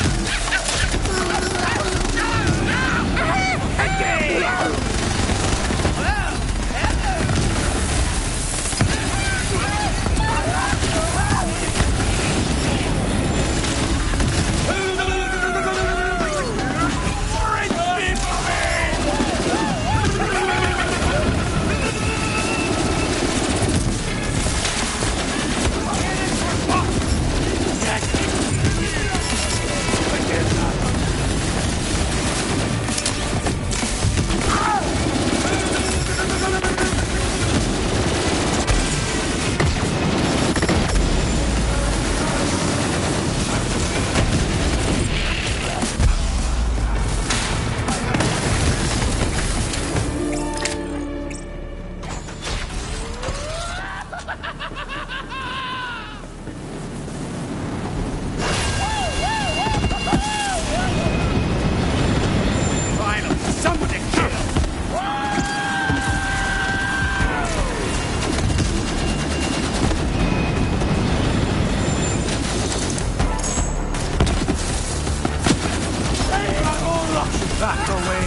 Back away.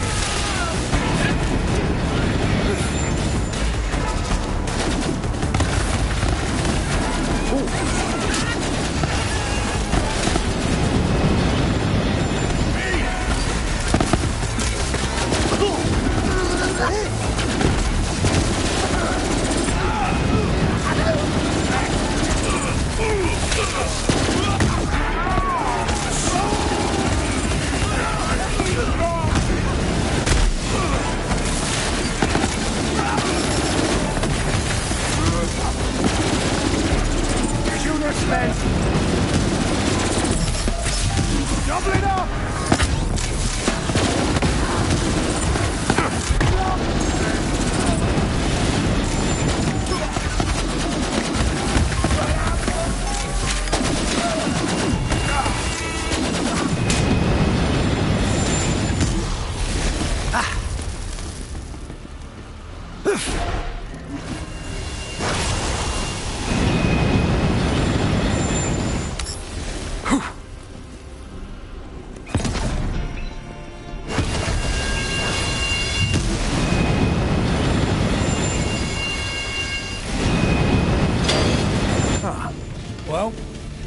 Double it up! Well,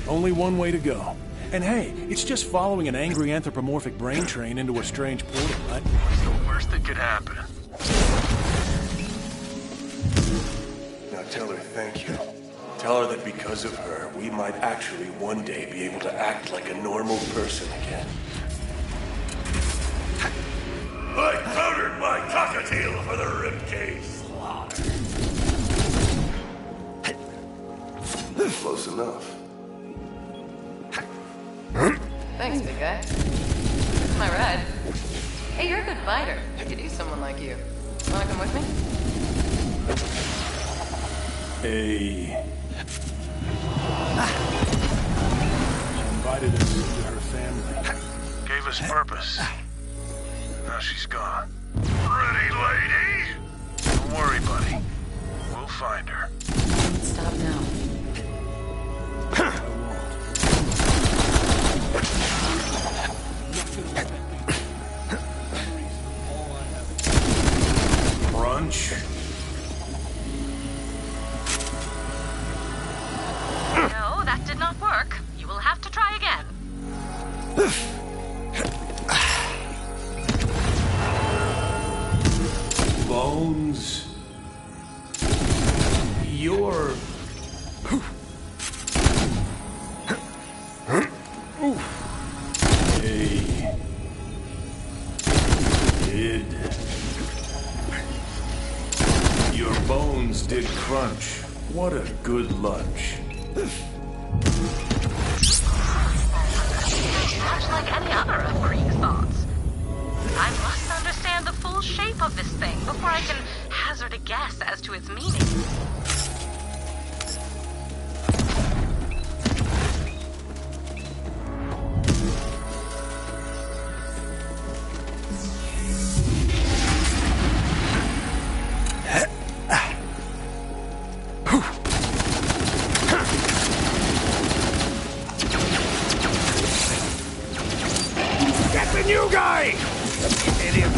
only one way to go. And hey, it's just following an angry anthropomorphic brain train into a strange portal, right? What's the worst that could happen? Now tell her thank you. Tell her that because of her, we might actually one day be able to act like a normal person again. I powdered my cockatiel for the ribcage slaughter. Close enough. Thanks, big guy. That's my ride. Hey, you're a good fighter. I could use someone like you. Wanna come with me? Hey. She invited us into her family. Gave us purpose. Now she's gone. Ready, lady? Don't worry, buddy. We'll find her. Stop now. Crunch. No, that did not work. You will have to try again. Bones. You're... Hey. Your bones did crunch. What a good lunch. Much like any other of Krieg's thoughts. I must understand the full shape of this thing before I can hazard a guess as to its meaning. New guy! Idiot.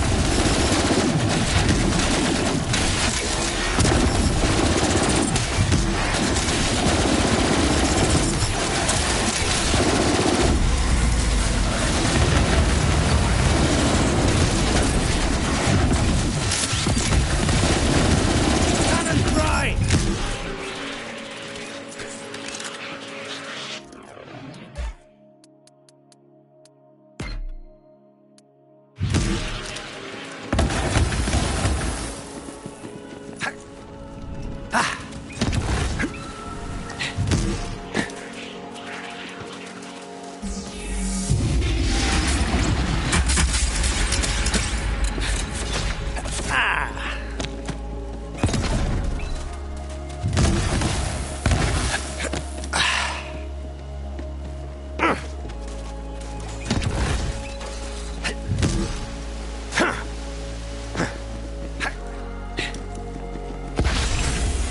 Cannon dry!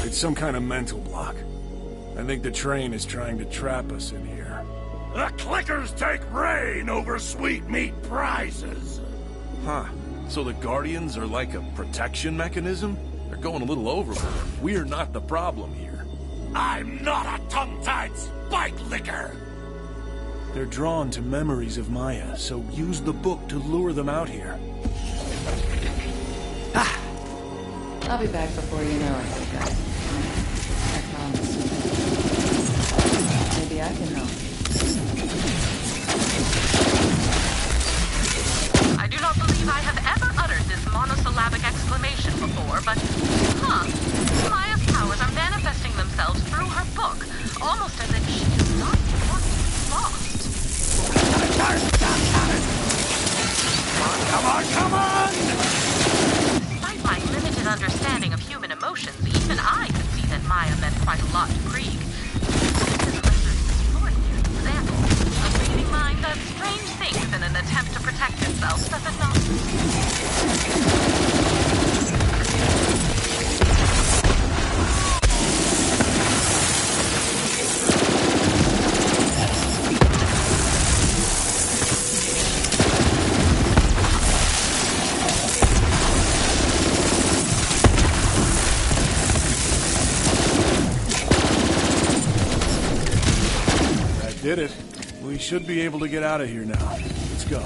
It's some kind of mental block. I think the train is trying to trap us in here. The clickers take reign over sweet meat prizes. Huh. So the Guardians are like a protection mechanism? They're going a little overboard. We're not the problem here. I'm not a tongue-tied spike licker! They're drawn to memories of Maya, so use the book to lure them out here. I'll be back before you know it, big guy. I promise. Maybe I can help. I do not believe I have ever uttered this monosyllabic exclamation before, but... Maya's powers are manifesting themselves through her book, almost as if she is not lost. Come on! Despite my limited understanding of human emotions, even I could see that Maya meant quite a lot to Krieg. This lesser extraordinary example. A reading mind does strange things in an attempt to protect itself, does it not? Did it. We should be able to get out of here now. Let's go.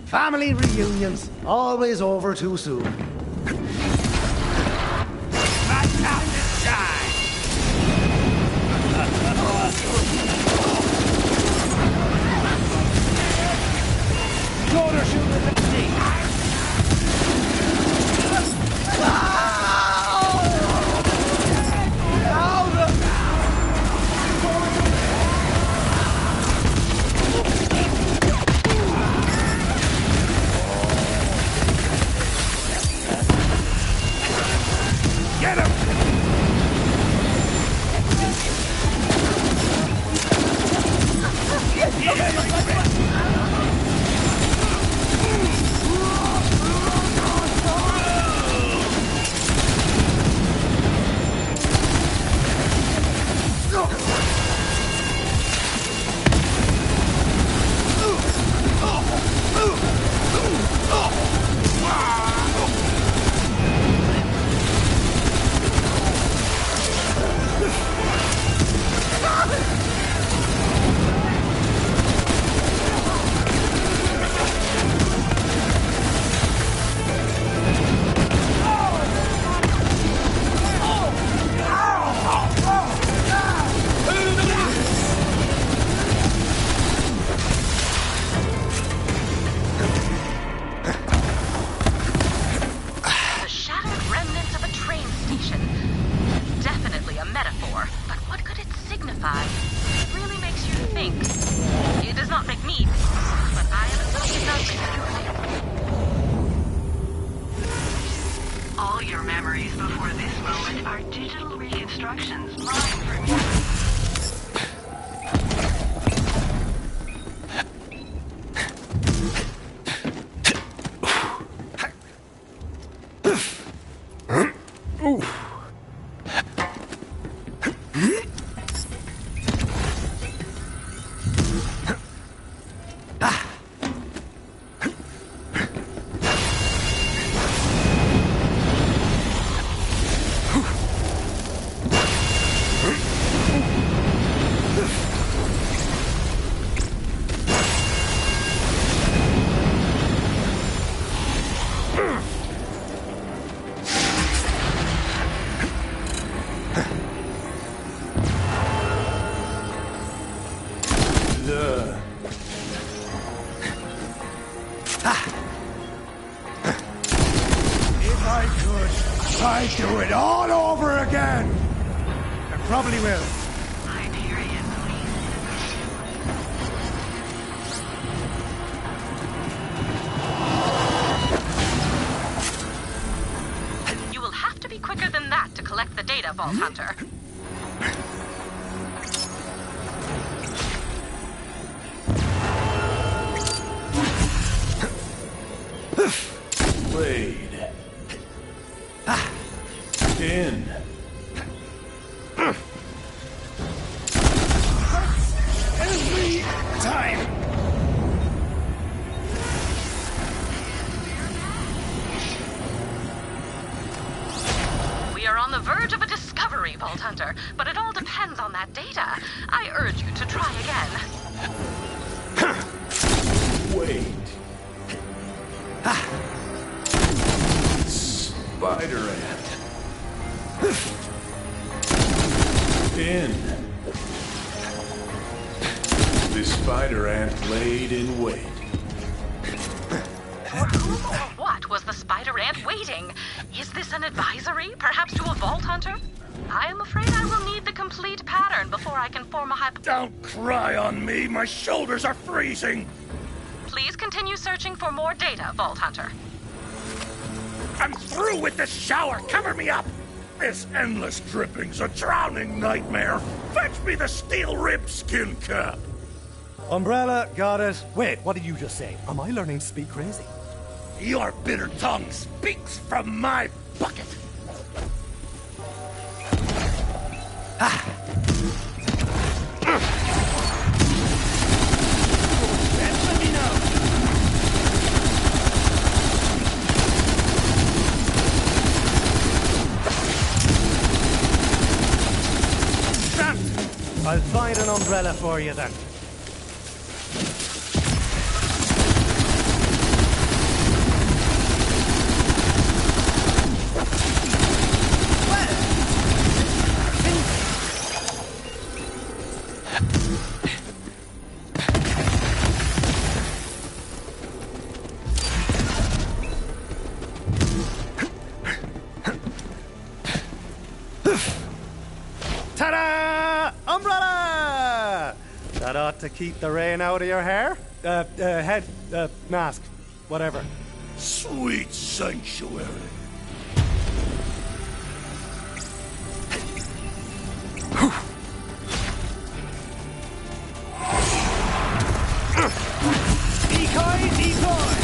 Family reunions, always over too soon. Shoulder shoot at the knee. Get him! If I could, I'd do it all over again. I probably will. You will have to be quicker than that to collect the data, Vault Hunter. Blade. In. Every time. We are on the verge of a discovery, Vault Hunter, but it all depends on that data. I urge you to try again. Wait. Spider ant. In. The spider ant laid in wait. What was the spider ant waiting? Is this an advisory, perhaps to a Vault Hunter? I am afraid I will need the complete pattern before I can form a Don't cry on me, my shoulders are freezing. Please continue searching for more data, Vault Hunter. I'm through with this shower, cover me up! This endless dripping's a drowning nightmare. Fetch me the steel-ribbed skin cap. Umbrella, got it. Wait, what did you just say? Am I learning to speak crazy? Your bitter tongue speaks from my bucket. Let me know. Stamped. I'll find an umbrella for you then. Ta-da! Umbrella! That ought to keep the rain out of your hair. Head, mask, whatever. Sweet sanctuary. Decoy, decoy!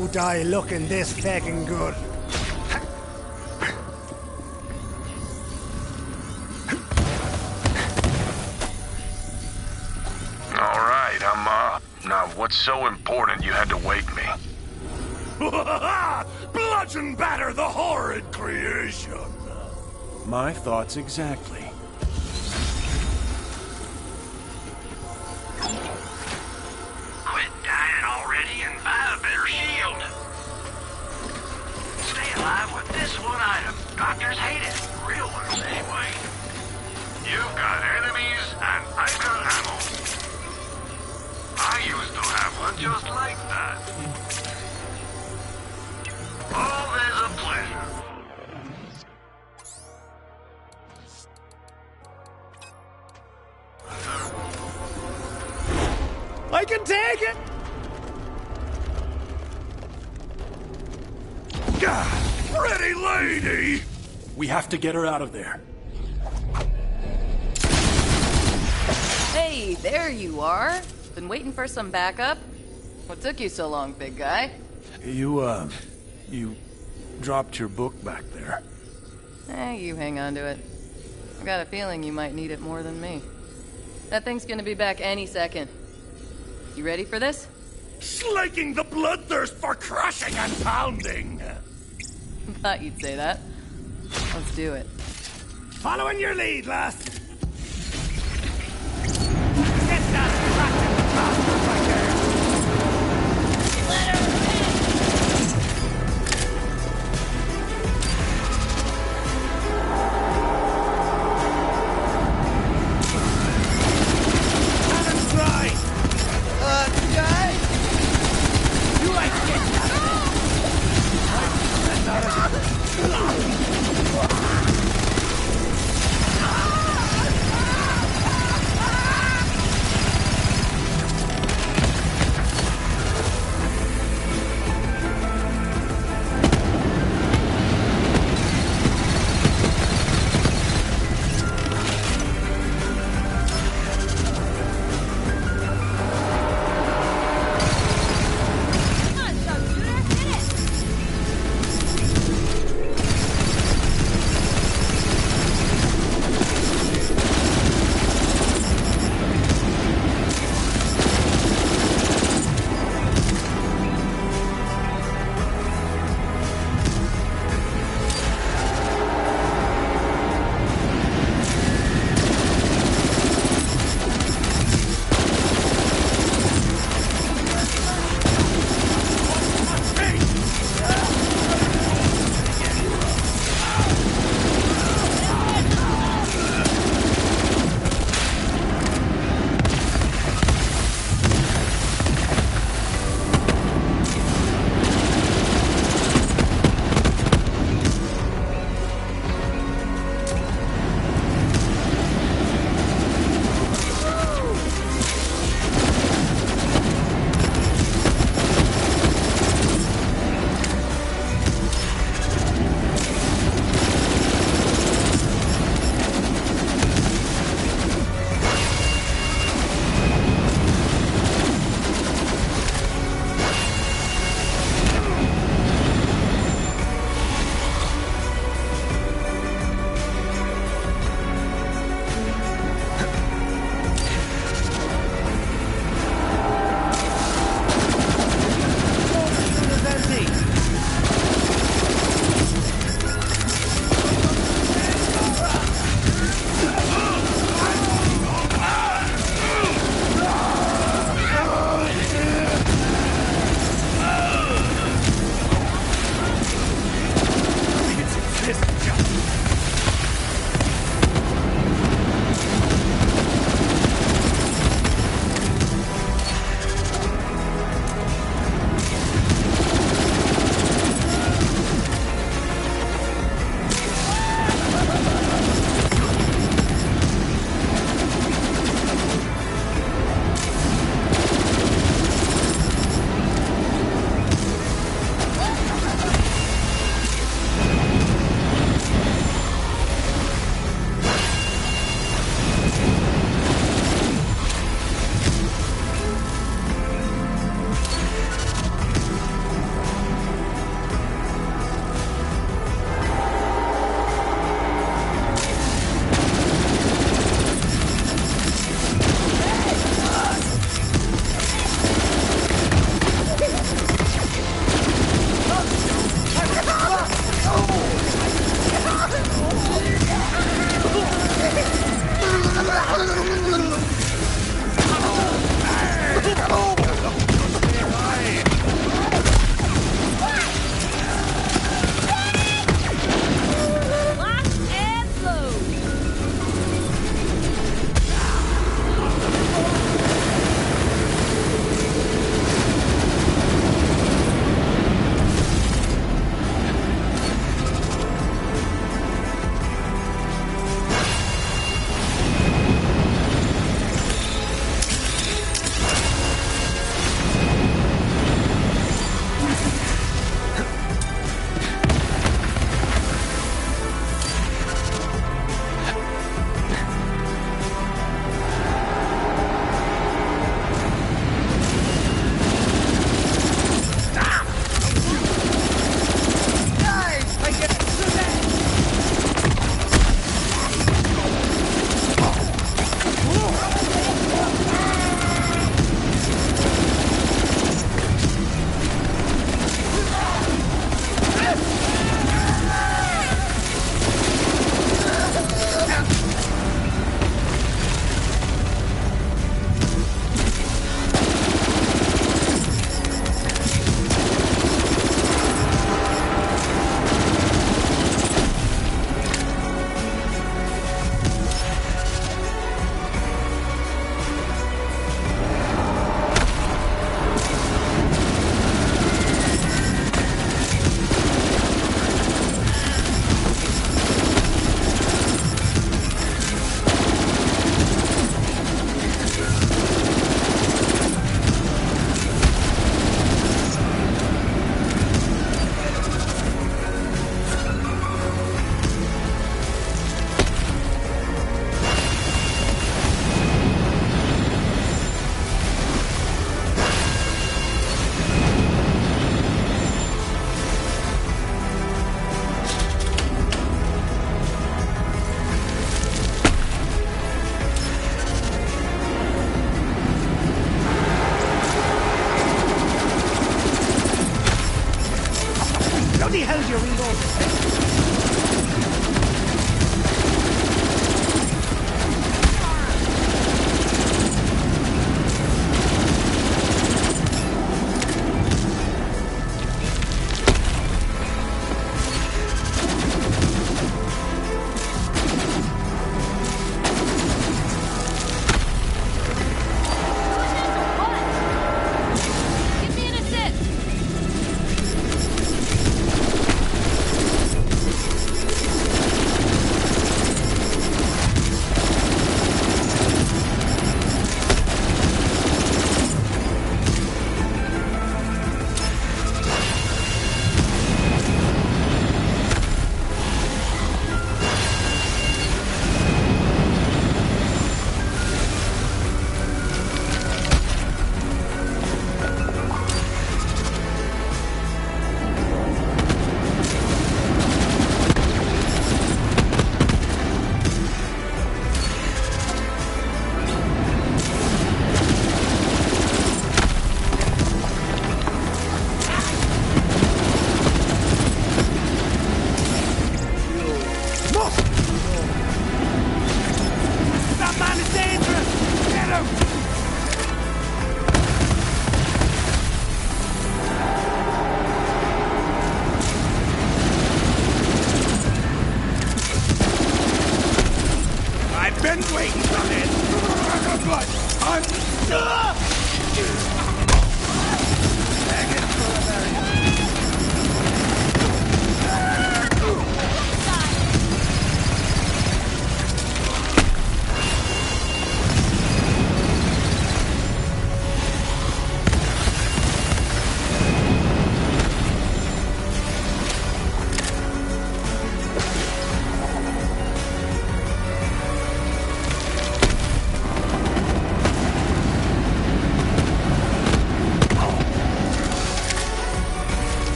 who die looking this fucking good. All right, I'm up. Now, what's so important you had to wake me? Bludgeon batter the horrid creation! My thoughts exactly. Quit dying already and buy a better shield. Stay alive with this one item. Doctors hate it. Real ones, anyway. You've got enemies, and I've got ammo. I used to have one just like that. Always a pleasure. I can take it! Pretty lady! We have to get her out of there. Hey, there you are. Been waiting for some backup? What took you so long, big guy? You dropped your book back there. You hang on to it. I've got a feeling you might need it more than me. That thing's gonna be back any second. You ready for this? Slaking the bloodthirst for crushing and pounding! Thought you'd say that. Let's do it. Following your lead, lass. Get that fucking bastard right there. Let her Cannon fly! Guy? You like to get that?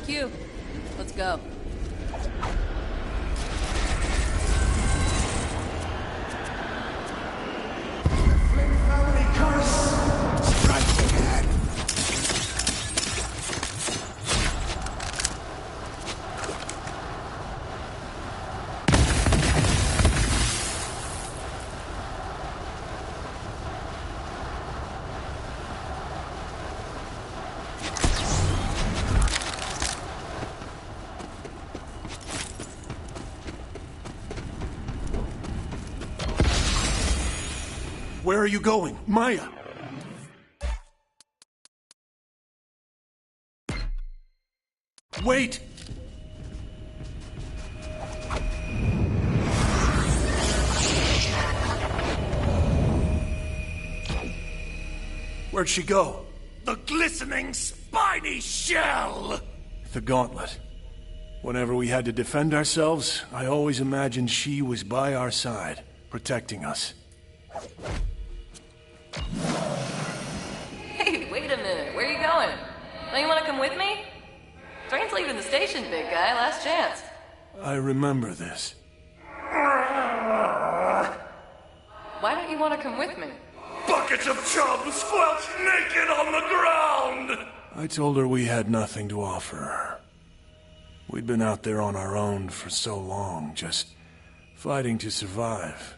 cue. Let's go. Where are you going, Maya? Wait! Where'd she go? The glistening, spiny shell! The gauntlet. Whenever we had to defend ourselves, I always imagined she was by our side, protecting us. Hey, wait a minute. Where are you going? Don't you want to come with me? Train's leaving the station, big guy. Last chance. I remember this. Why don't you want to come with me? Buckets of chum squelched naked on the ground! I told her we had nothing to offer her. We'd been out there on our own for so long, just fighting to survive.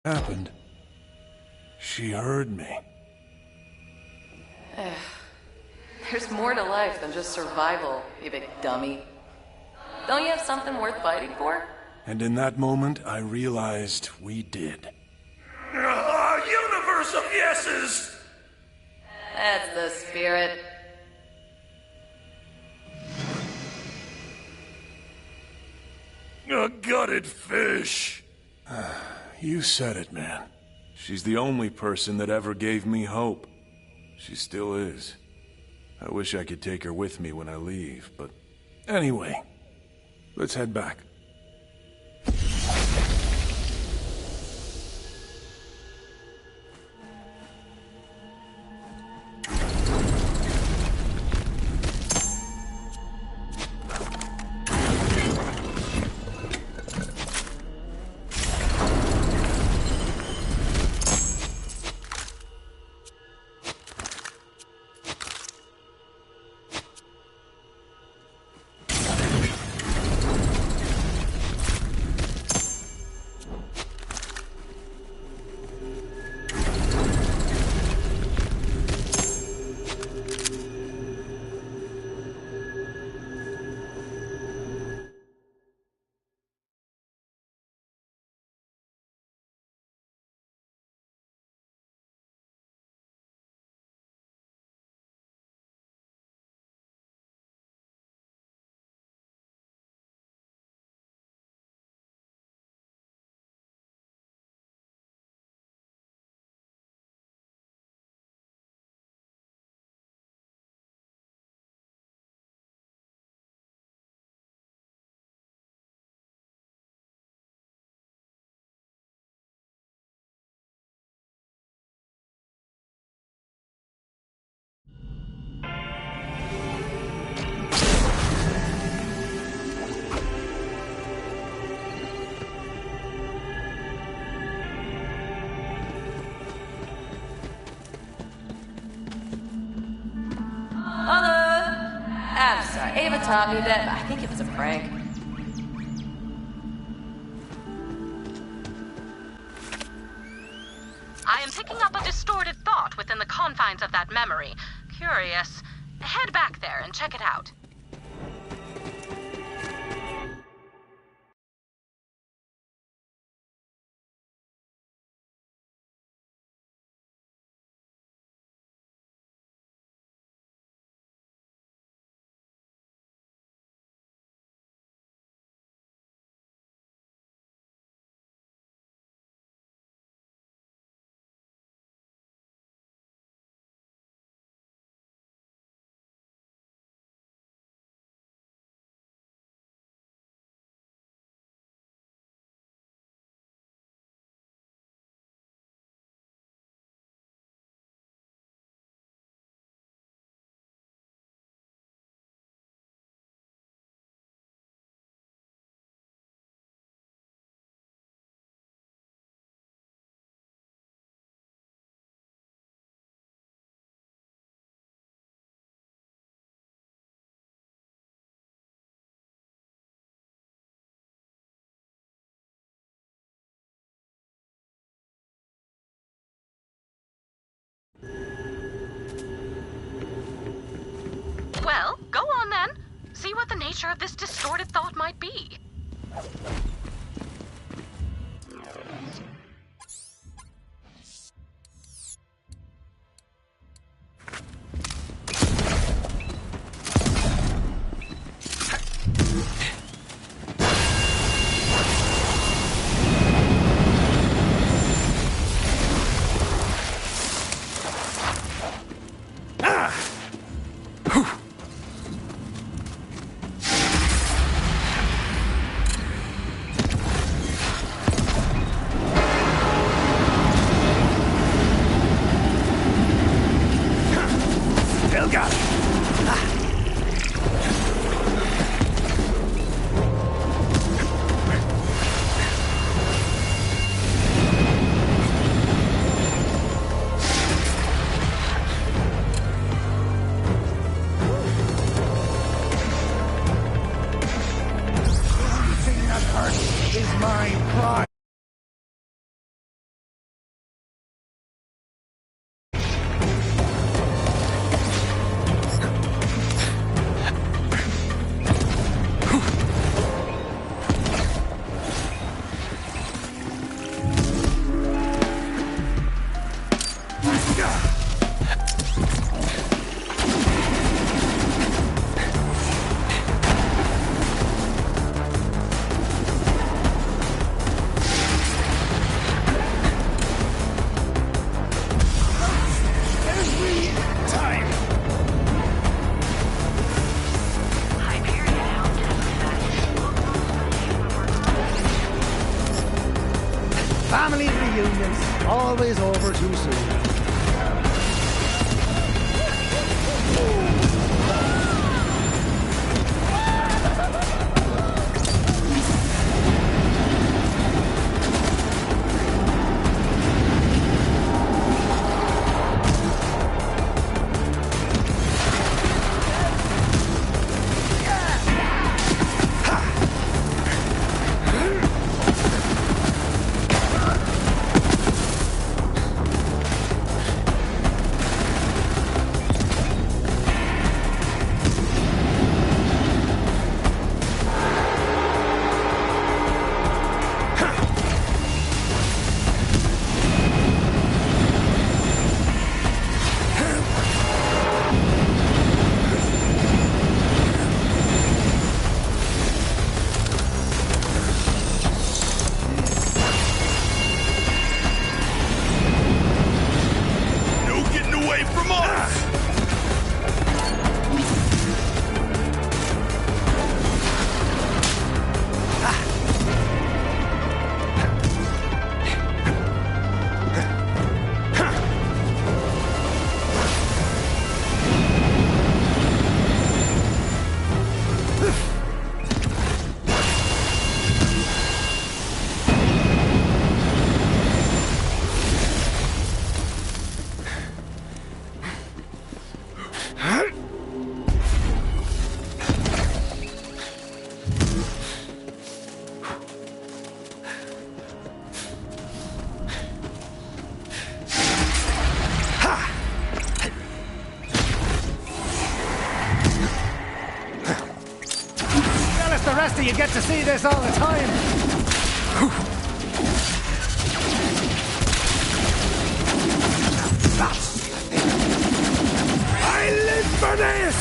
happened. She heard me. There's more to life than just survival, you big dummy. Don't you have something worth fighting for? And in that moment, I realized we did. A universe of yeses! That's the spirit. A gutted fish. You said it, man. She's the only person that ever gave me hope. She still is. I wish I could take her with me when I leave, but anyway, let's head back. I'm sorry, Ava taught me that. I think it was a prank. I am picking up a distorted thought within the confines of that memory. Curious. Head back there and check it out. Well, go on then. See what the nature of this distorted thought might be. always over too soon. You get to see this all the time. I live for this!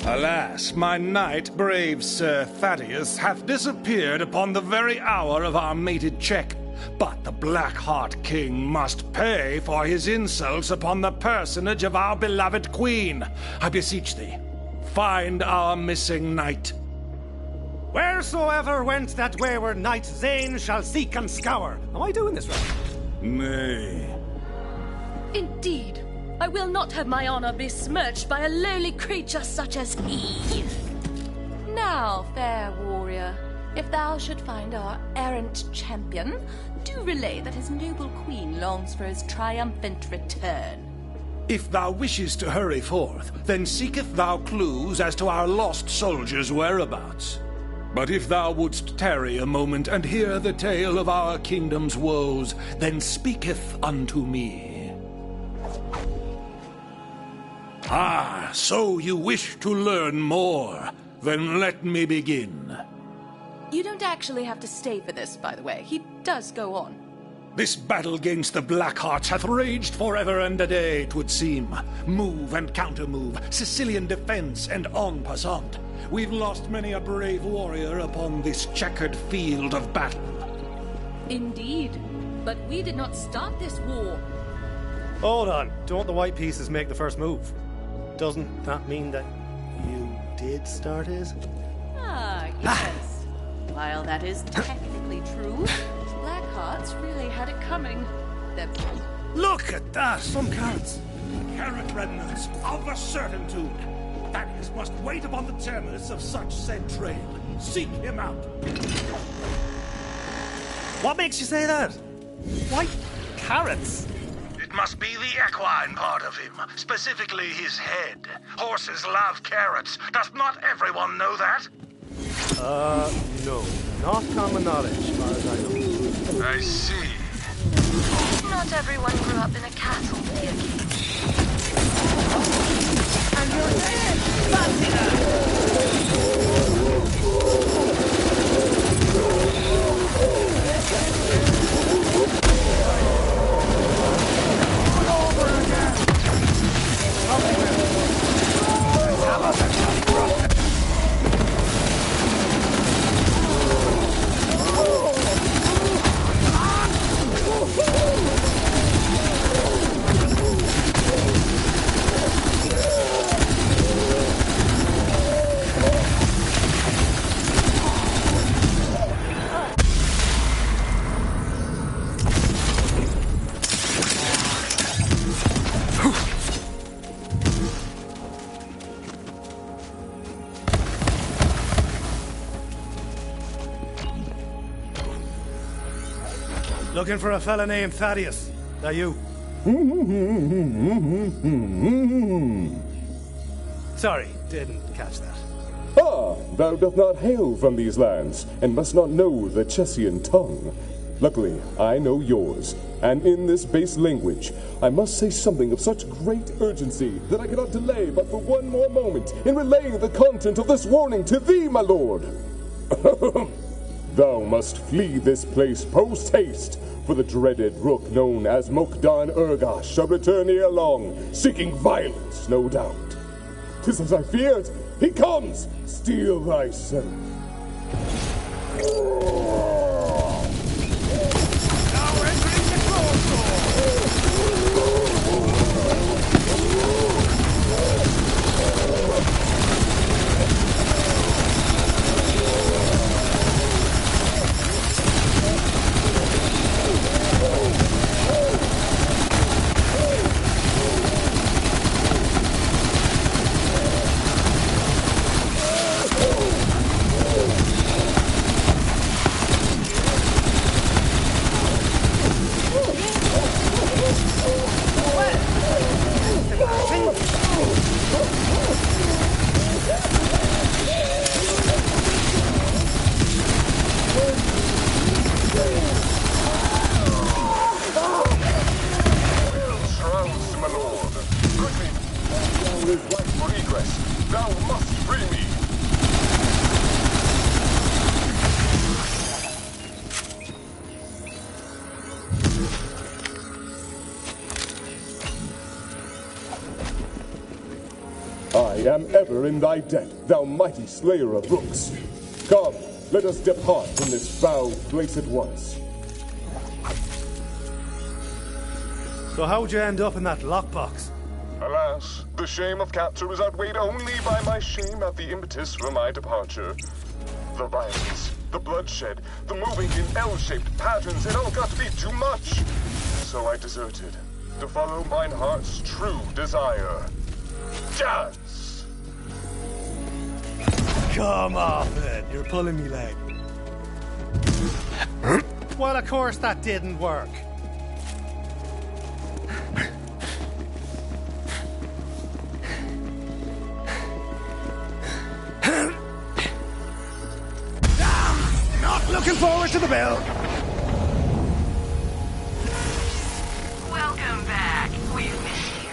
Alas, my knight, brave Sir Thaddeus, hath disappeared upon the very hour of our mated check. But the Blackheart King must pay for his insults upon the personage of our beloved queen. I beseech thee, find our missing knight. Wheresoever went that wayward knight, Zane shall seek and scour. Am I doing this right? Nay. Indeed. I will not have my honor besmirched by a lowly creature such as he. Now, fair warrior, if thou should find our errant champion, do relay that his noble queen longs for his triumphant return. If thou wishest to hurry forth, then seeketh thou clues as to our lost soldiers' whereabouts. But if thou wouldst tarry a moment and hear the tale of our kingdom's woes, then speaketh unto me. Ah, so you wish to learn more. Then let me begin. You don't actually have to stay for this, by the way. He does go on. This battle against the Blackhearts hath raged forever and a day, 'twould seem. Move and counter-move, Sicilian defense and en passant. We've lost many a brave warrior upon this checkered field of battle. Indeed. But we did not start this war. Hold on. Don't the white pieces make the first move? Doesn't that mean that you did start it? Ah, yes. While that is technically true, Blackhearts really had it coming. That's all. Look at that! Some carrots. Carrot remnants of a certitude. Thaddeus must wait upon the terminus of such said trail. Seek him out. What makes you say that? White carrots? It must be the equine part of him, specifically his head. Horses love carrots. Does not everyone know that? No. Not common knowledge, as far as I know. I see. Not everyone grew up in a castle, dear king. Looking for a fella named Thaddeus. That you? Sorry, didn't catch that. Ah, thou dost not hail from these lands, and must not know the Chessian tongue. Luckily, I know yours, and in this base language, I must say something of such great urgency that I cannot delay but for one more moment in relaying the content of this warning to thee, my lord. Thou must flee this place post-haste, for the dreaded rook known as Mokdan Urgash shall return ere long, seeking violence, no doubt. 'Tis as I feared. He comes! Steel thyself. I am ever in thy debt, thou mighty slayer of rooks. Come, let us depart from this foul place at once. So how'd you end up in that lockbox? Alas, the shame of capture is outweighed only by my shame at the impetus for my departure. The violence, the bloodshed, the moving in L-shaped patterns, it all got to be too much. So I deserted, to follow mine heart's true desire. Jazz! Come off it, you're pulling me leg. Well, of course that didn't work. Not looking forward to the bell. Welcome back. We've missed you.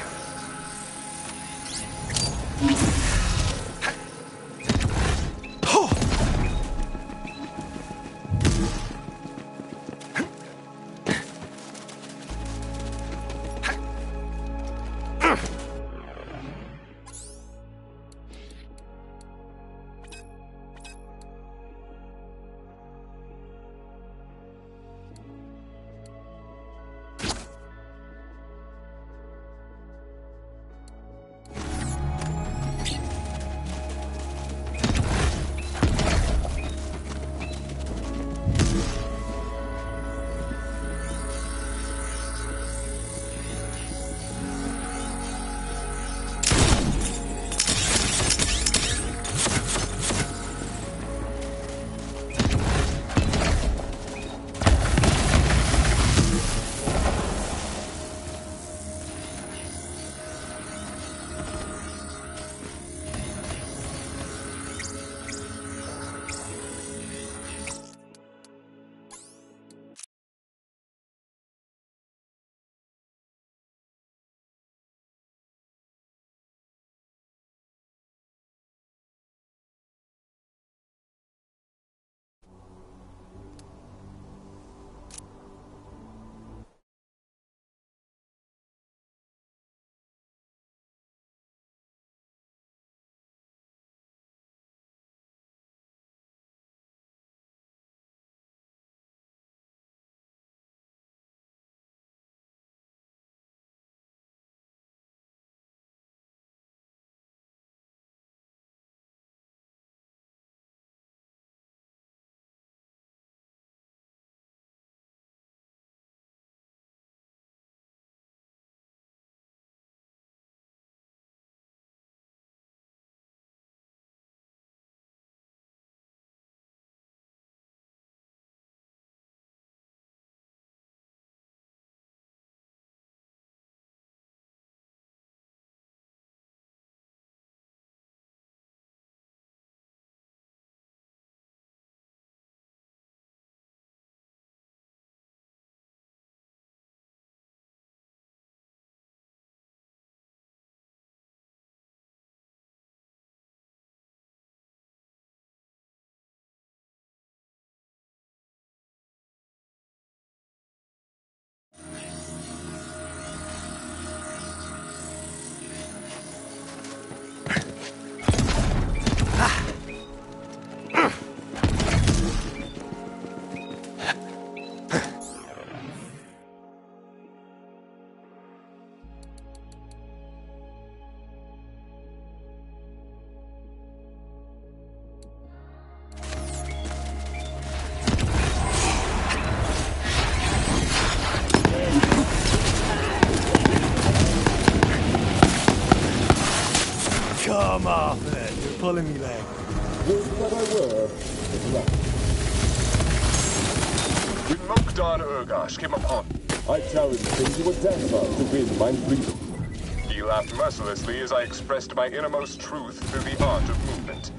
Come off it. You're pulling me leg. Would that I were. When Mokdan Urgash came upon, I challenged him to a dance-off to win my freedom. He laughed mercilessly as I expressed my innermost truth through the art of movement.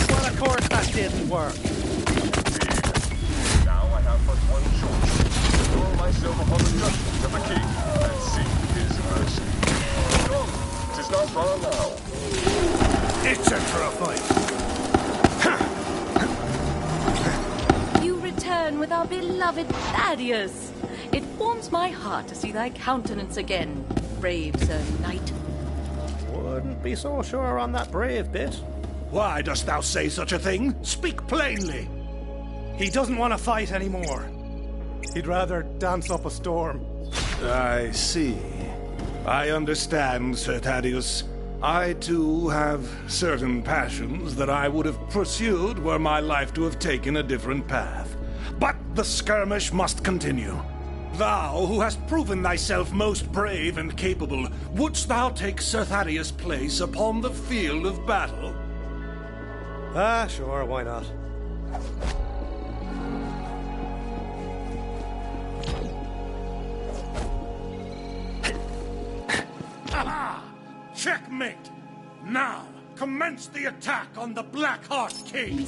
Well, of course that didn't work. Now I have but one choice. Throw myself upon the judgment of the king and seek his mercy. Come, 'tis not far now. It's a fight. You return with our beloved Thaddeus. It warms my heart to see thy countenance again, brave Sir Knight. Wouldn't be so sure on that brave bit. Why dost thou say such a thing? Speak plainly. He doesn't want to fight anymore. He'd rather dance up a storm. I see. I understand, Sir Thaddeus. I, too, have certain passions that I would have pursued were my life to have taken a different path. But the skirmish must continue. Thou, who hast proven thyself most brave and capable, wouldst thou take Sir Thaddeus' place upon the field of battle? Ah, sure, why not? Aha! Checkmate! Now, commence the attack on the Blackheart King!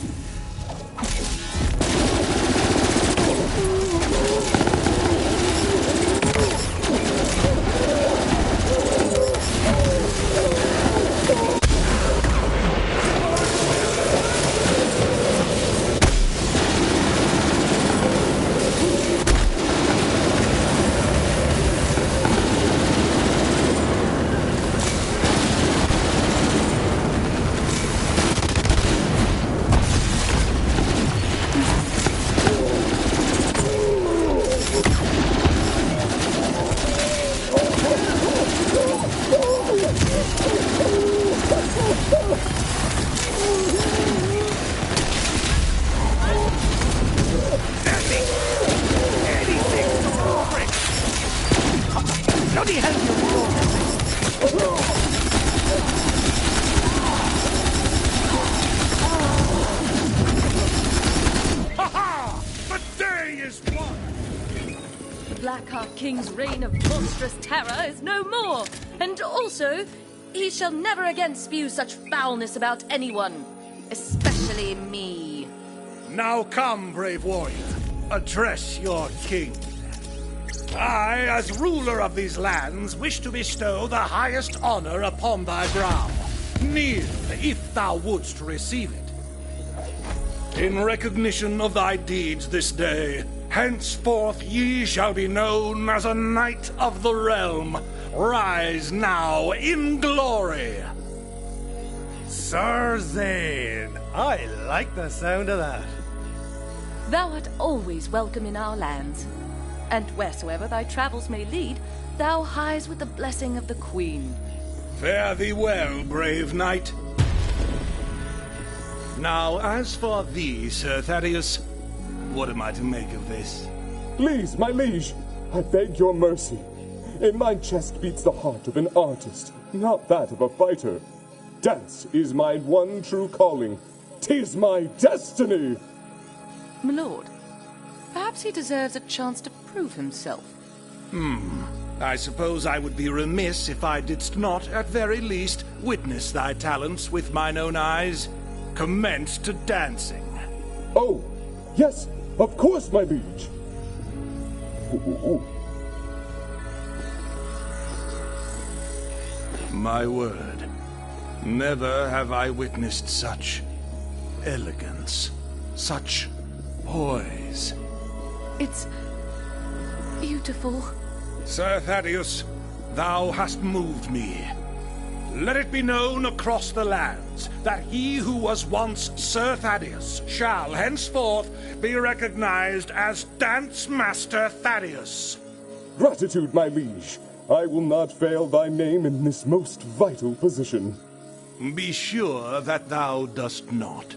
Bloody hell, Ha-ha! The day is won! The Blackheart King's reign of monstrous terror is no more, and also, he shall never again spew such foulness about anyone, especially me. Now come, brave warrior, address your king. I, as ruler of these lands, wish to bestow the highest honor upon thy brow. Kneel, if thou wouldst receive it. In recognition of thy deeds this day, henceforth ye shall be known as a knight of the realm. Rise now in glory. Sir Zane, I like the sound of that. Thou art always welcome in our lands, and wheresoever thy travels may lead, thou hies with the blessing of the Queen. Fare thee well, brave knight. Now, as for thee, Sir Thaddeus, what am I to make of this? Please, my liege, I beg your mercy. In my chest beats the heart of an artist, not that of a fighter. Dance is my one true calling. 'Tis my destiny! My lord, perhaps he deserves a chance to prove himself. I suppose I would be remiss if I didst not, at very least, witness thy talents with mine own eyes. Commence to dancing. Oh, yes, of course, my liege. My word, never have I witnessed such elegance, such poise. It's beautiful. Sir Thaddeus, thou hast moved me. Let it be known across the lands that he who was once Sir Thaddeus shall henceforth be recognized as Dance Master Thaddeus. Gratitude, my liege. I will not fail thy name in this most vital position. Be sure that thou dost not.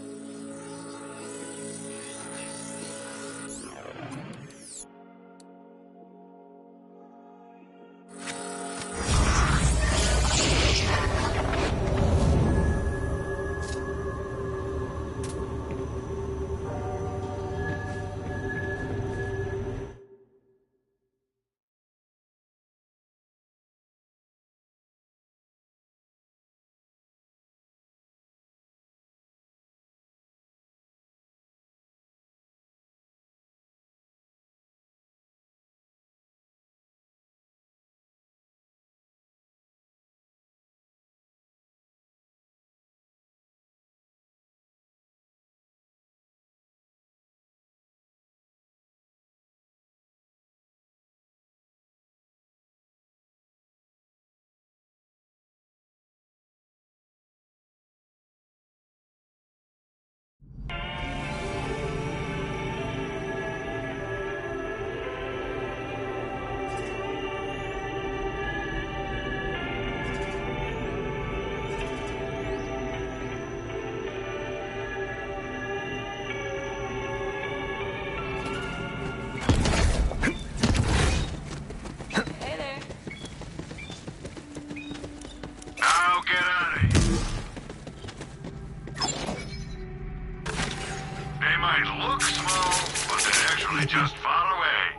might look small, but they're actually just far away.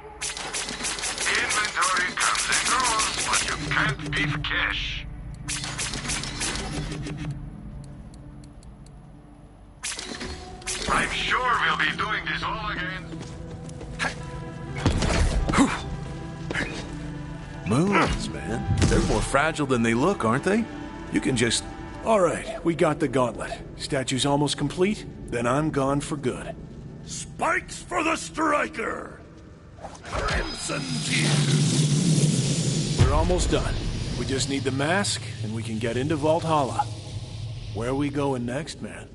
Inventory comes and goes, but you can't beat cash. I'm sure we'll be doing this all again. Moons, man. They're more fragile than they look, aren't they? You can just... All right, we got the gauntlet. Statue's almost complete, then I'm gone for good. Spikes for the striker! Crimson Tears! We're almost done. We just need the mask, and we can get into Valhalla. Where are we going next, man?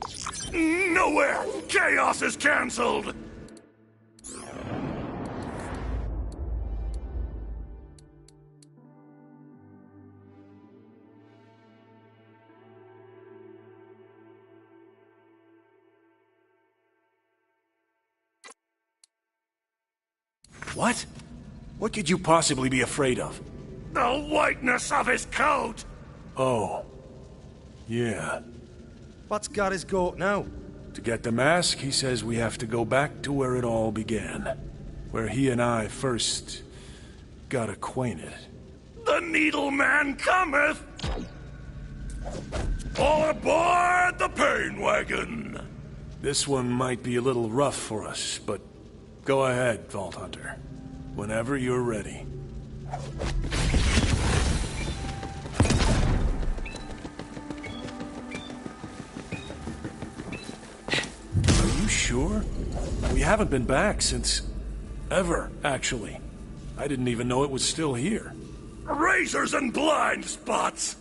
Nowhere! Chaos is cancelled! What? What could you possibly be afraid of? The whiteness of his coat! Oh. Yeah. What's got his goat now? To get the mask, he says we have to go back to where it all began. Where he and I first got acquainted. The Needle Man cometh! All aboard the Pain Wagon! This one might be a little rough for us, but go ahead, Vault Hunter. Whenever you're ready. Are you sure? We haven't been back since... ever, actually. I didn't even know it was still here. Razors and blind spots!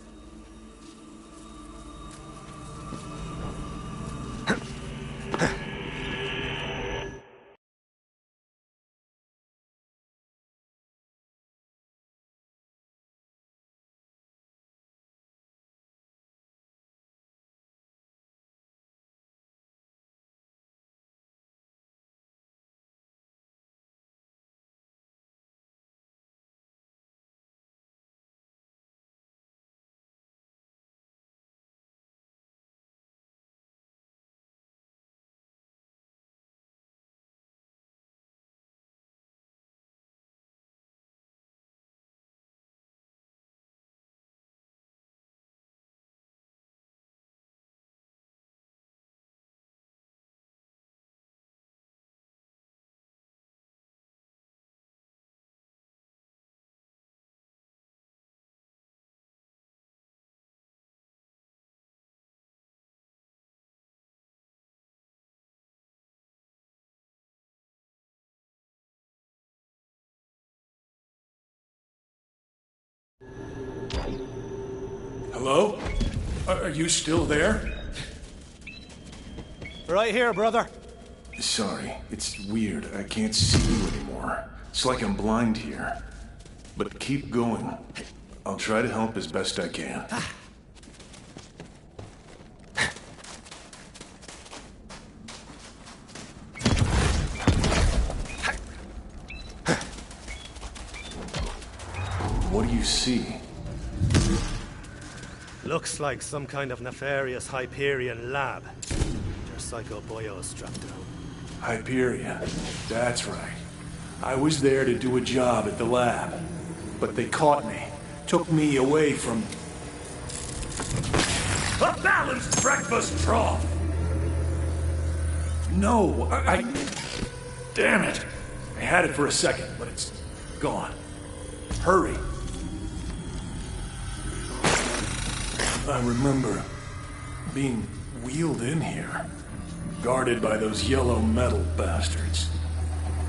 Hello? Are you still there? Right here, brother. Sorry, it's weird. I can't see you anymore. It's like I'm blind here. But keep going. I'll try to help as best I can. What do you see? Looks like some kind of nefarious Hyperion lab. Your psycho boyo strapped down. Hyperion. That's right. I was there to do a job at the lab. But they caught me. Took me away from... A balanced breakfast trough! No, I... Damn it! I had it for a second, but it's gone. Hurry. I remember being wheeled in here, guarded by those yellow metal bastards.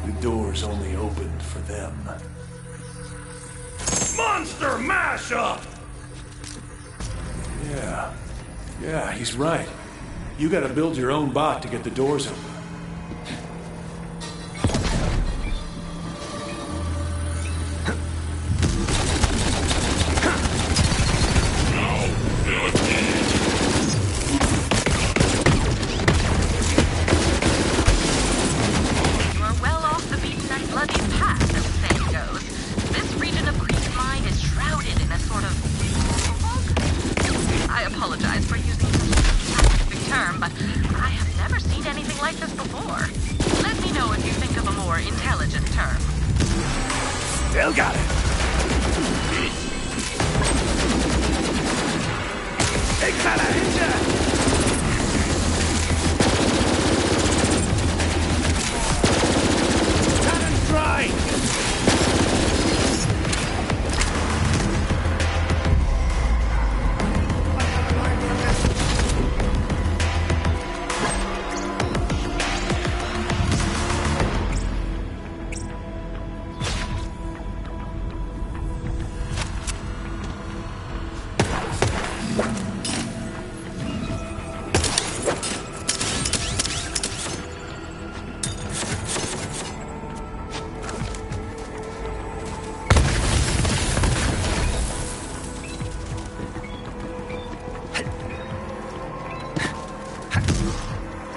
The doors only opened for them. Monster mashup! Yeah, he's right. You gotta build your own bot to get the doors open. I apologize for using such a scientific term, but I have never seen anything like this Still got it. Big fella, injured. Cannon's dry.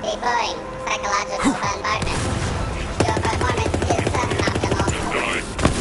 Deploying psychological bombardment. Your performance is suboptimal. Nice shot.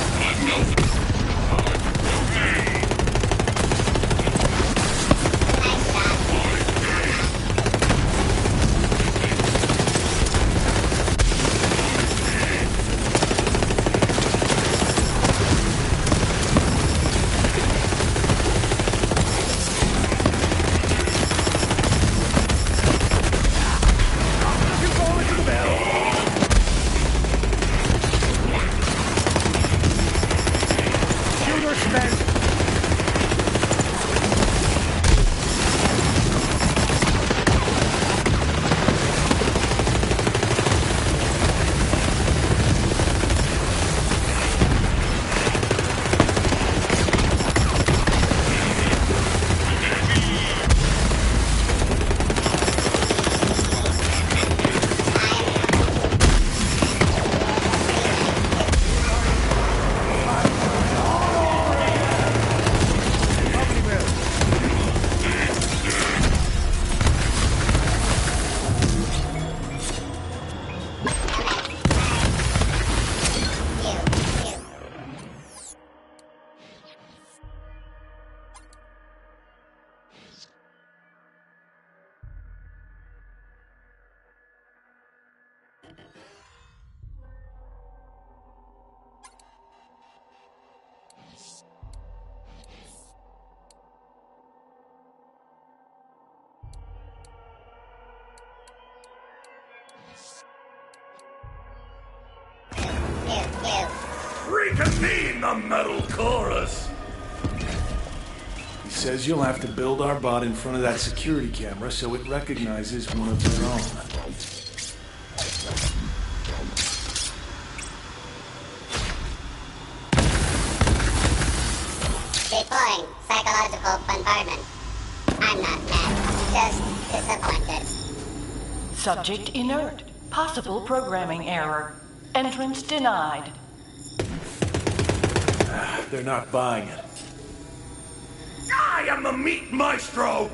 Reconvene the metal chorus. He says you'll have to build our bot in front of that security camera so it recognizes one of their own. Deploying psychological bombardment. I'm not mad, just disappointed. Subject inert. Possible programming error. Entrance denied. They're not buying it. I am the meat maestro.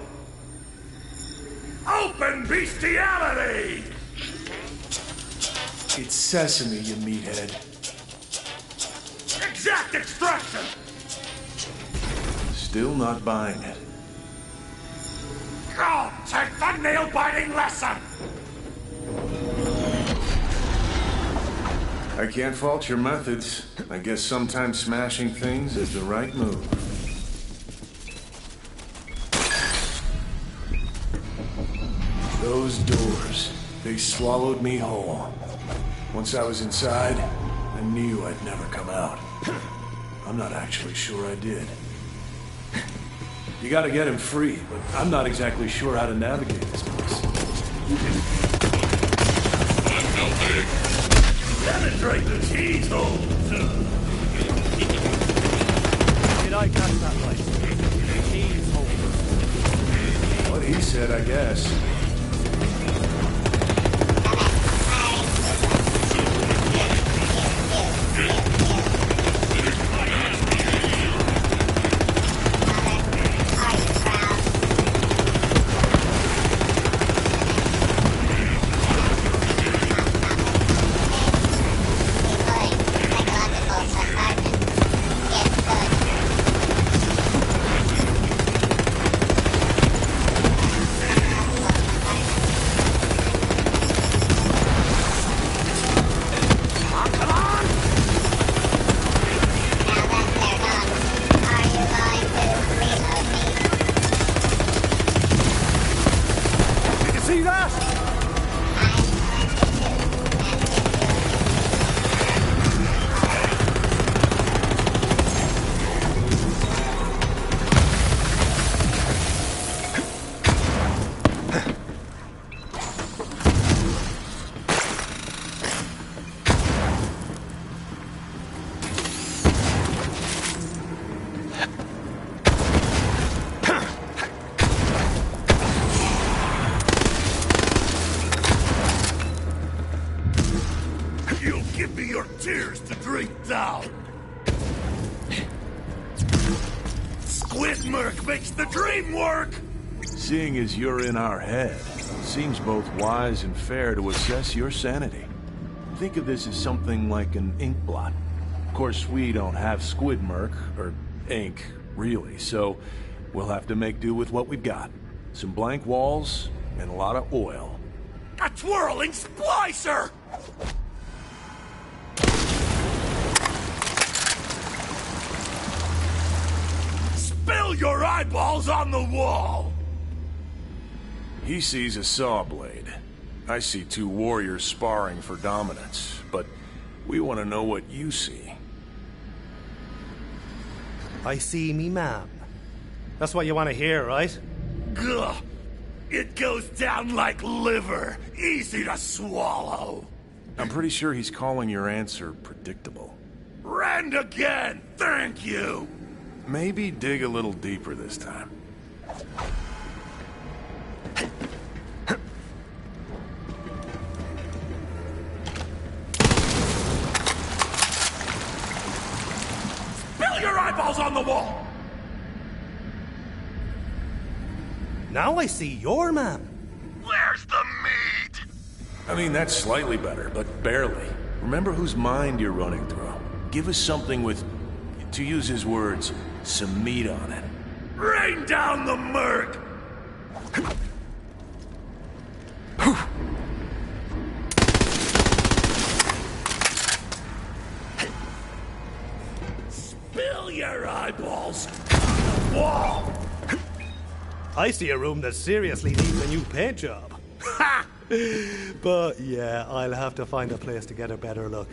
Open bestiality. It's sesame, you meathead. Exact extraction. Still not buying it. Go take the nail-biting lesson. I can't fault your methods. I guess sometimes smashing things is the right move. Those doors, they swallowed me whole. Once I was inside, I knew I'd never come out. I'm not actually sure I did. You gotta get him free, but I'm not exactly sure how to navigate this place. Penetrate the teeth holes. Did I catch that right? Teeth holes. What he said, I guess. Squidmerk makes the dream work! Seeing as you're in our head, it seems both wise and fair to assess your sanity. Think of this as something like an ink blot. Of course, we don't have Squidmerk, or ink, really, so we'll have to make do with what we've got. Some blank walls and a lot of oil. A twirling splicer! Spill your eyeballs on the wall! He sees a saw blade. I see two warriors sparring for dominance, but we want to know what you see. I see me ma'am. That's what you want to hear, right? Gah! It goes down like liver, easy to swallow. I'm pretty sure he's calling your answer predictable. Rend again, thank you! Maybe dig a little deeper this time. Spill your eyeballs on the wall! Now I see your ma'am. Where's the meat? I mean, that's slightly better, but barely. Remember whose mind you're running through. Give us something with, to use his words, some meat on it. Rain down the murk! Spill your eyeballs on the wall! I see a room that seriously needs a new paint job. Ha! But yeah, I'll have to find a place to get a better look.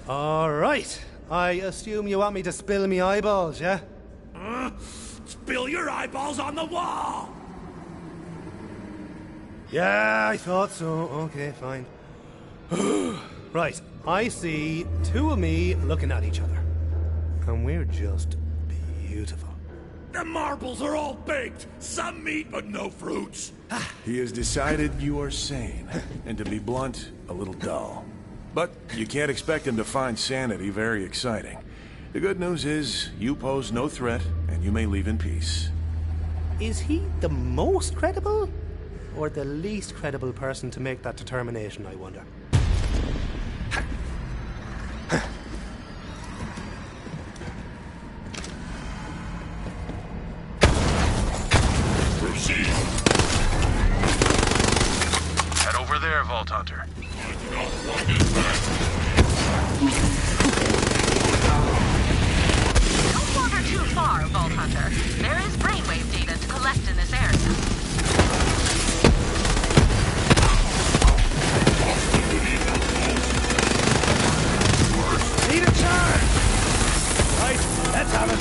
All right. I assume you want me to spill me eyeballs, yeah? Spill your eyeballs on the wall! Yeah, I thought so. Okay, fine. Right, I see two of me looking at each other. And we're just beautiful. The marbles are all baked! Some meat, but no fruits! He has decided you are sane, and to be blunt, a little dull. But you can't expect him to find sanity very exciting. The good news is, you pose no threat, and you may leave in peace. Is he the most credible? Or the least credible person to make that determination, I wonder? Proceed. Head over there, Vault Hunter. Don't wander too far, Vault Hunter. There is brainwave data to collect in this area. Need a charge! Right, let's have it.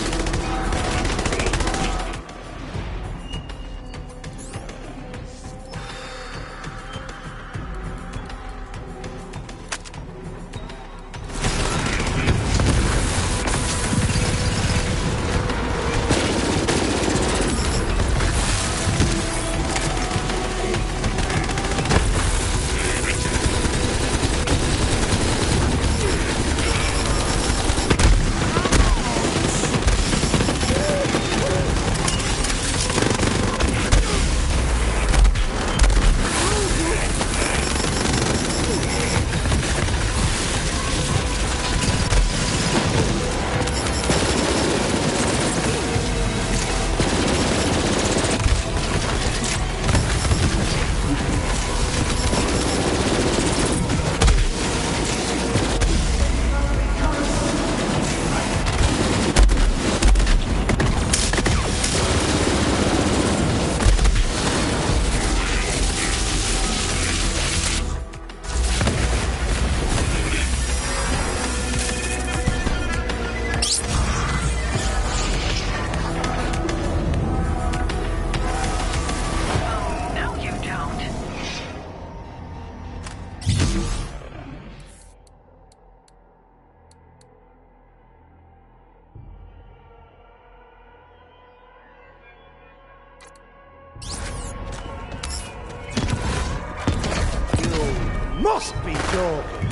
must be joking.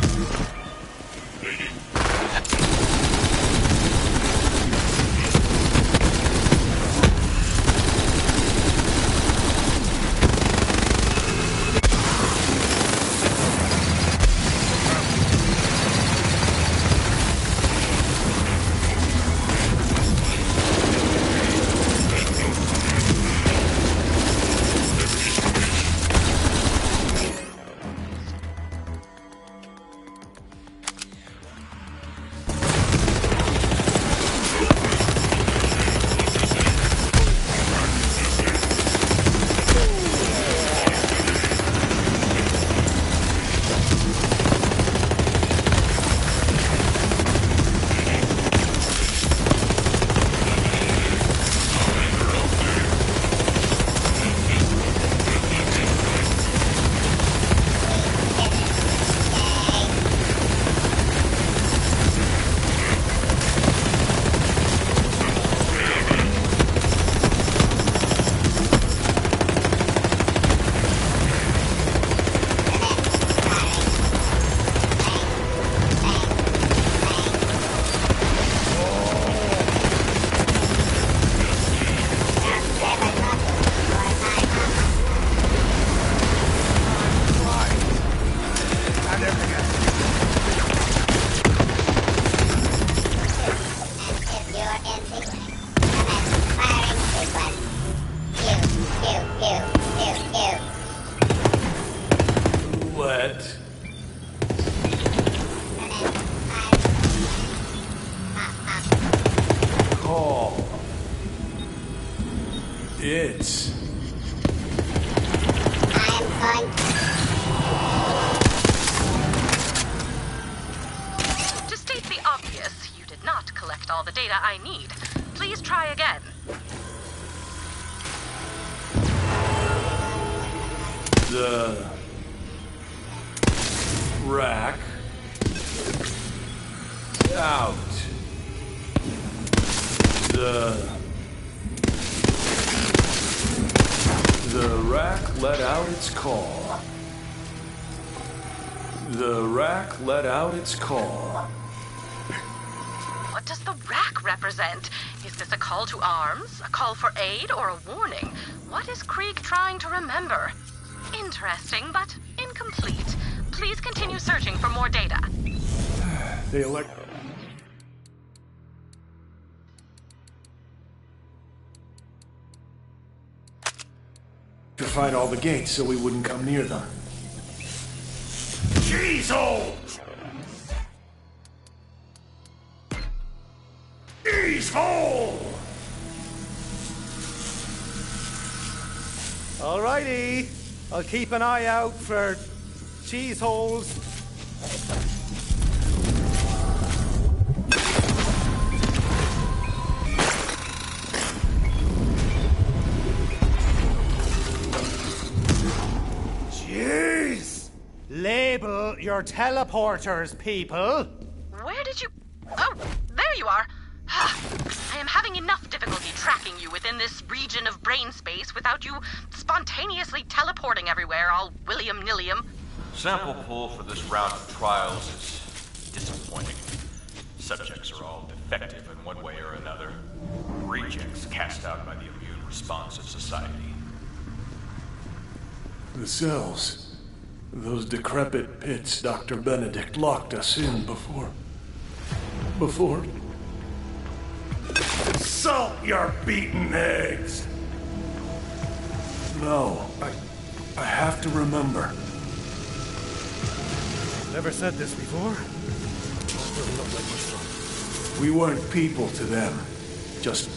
To state the obvious, you did not collect all the data I need. Please try again. The rack out. The rack let out its call. The rack let out its call. What does the rack represent? Is this a call to arms, a call for aid, or a warning? What is Krieg trying to remember? Interesting, but incomplete. Please continue searching for more data. They elect... to find all the gates so we wouldn't come near them. Cheeseholes! Cheesehole! Alrighty, I'll keep an eye out for cheese holes. Jeez! Label your teleporters, people. Where did you... Oh, there you are. I am having enough difficulty tracking you within this region of brain space without you spontaneously teleporting everywhere, all william-nillium. Sample pool for this round of trials is disappointing. Subjects are all defective in one way or another. Rejects cast out by the immune response of society. The cells. Those decrepit pits Dr. Benedict locked us in before. Salt your beaten eggs! No, I have to remember. Never said this before. Doesn't look like much fun. We weren't people to them. Just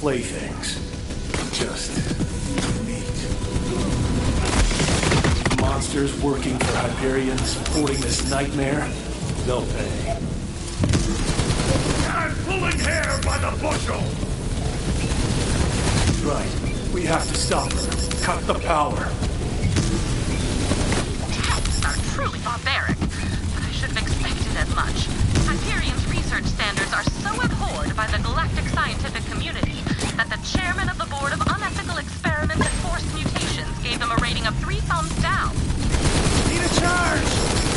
playthings. Just meat. Monsters working for Hyperion, supporting this nightmare. They'll pay. I'm pulling hair by the bushel! Right. We have to stop her. Cut the power. Texts are truly barbaric, but I should have expected as much. Hyperion's research standards are so abhorred by the galactic scientific community that the chairman of the Board of Unethical Experiments and Forced Mutations gave them a rating of 3 thumbs down. Need a charge!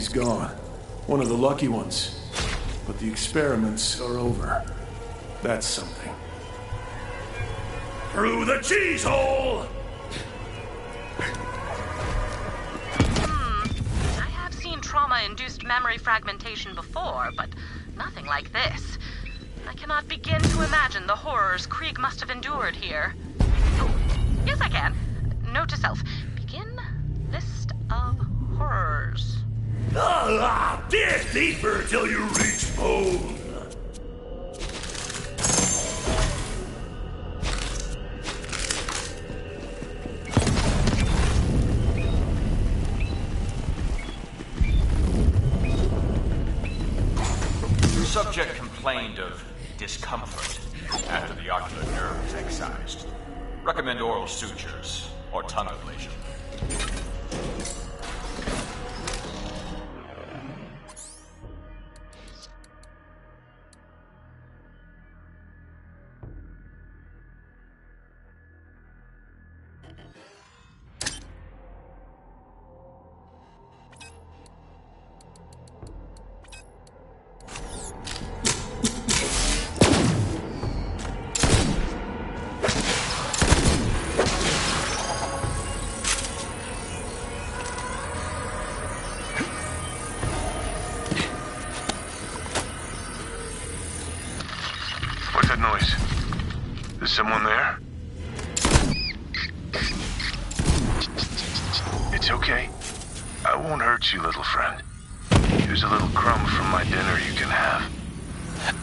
He's gone. One of the lucky ones. But the experiments are over. That's something. Through the cheese hole! I have seen trauma-induced memory fragmentation before, but nothing like this. I cannot begin to imagine the horrors Krieg must have endured here. Oh, yes, I can. Note to self. Begin list of horrors. Dig deeper till you reach bone. The subject complained of discomfort after the ocular nerve was excised. Recommend oral sutures or tongue ablation. What's that noise? Is someone there? It's okay. I won't hurt you, little friend. Here's a little crumb from my dinner you can have.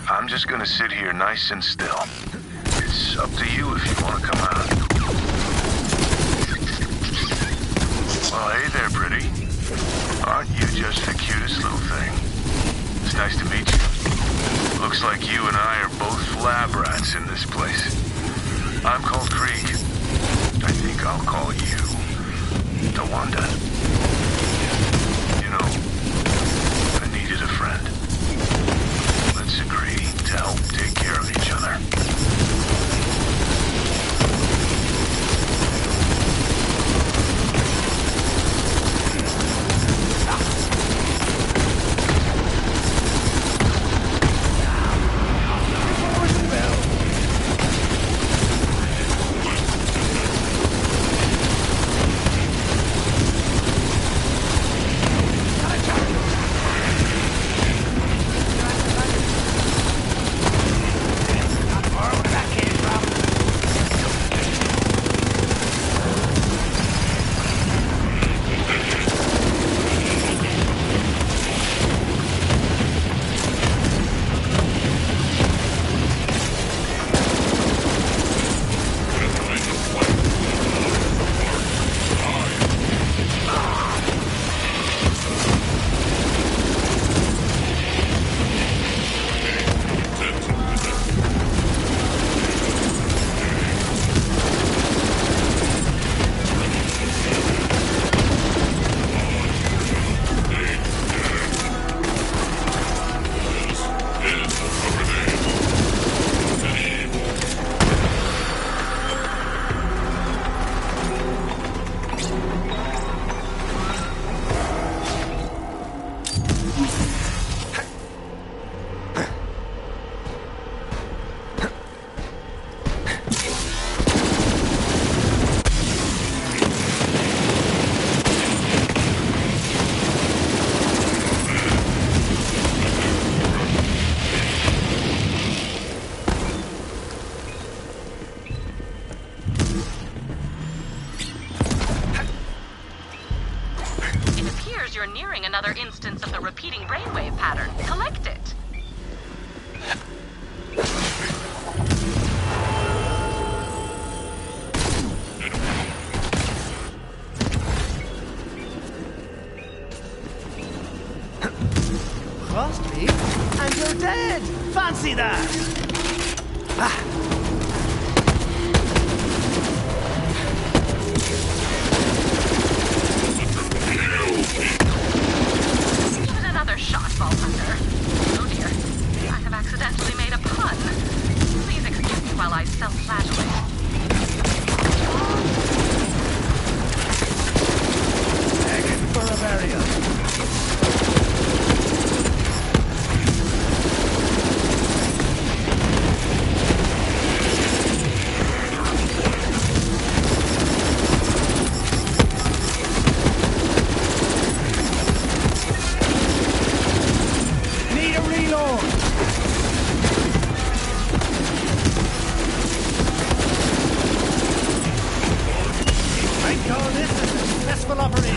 I'm just gonna sit here nice and still. It's up to you if you want to come out. Well, hey there, pretty. Aren't you just the cutest little thing? It's nice to meet you. Looks like you and I are both lab rats in this place. I'm called Krieg. I think I'll call you Tawanda. You know, I needed a friend. Let's agree to help take care of each other. You're nearing another instance of the repeating brainwave pattern. Collect it. Crossed me, and you're dead! Fancy that! Give it another shot, Vault Hunter. Oh dear, I have accidentally made a pun. Please excuse me while I self-flagellate. Begging for a burial. Reload! I call this a successful operation.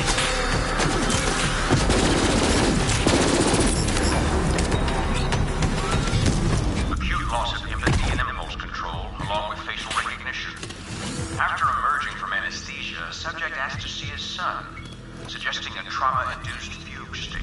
Acute loss of empathy and impulse control, along with facial recognition. After emerging from anesthesia, subject asked to see his son, suggesting a trauma-induced fugue state.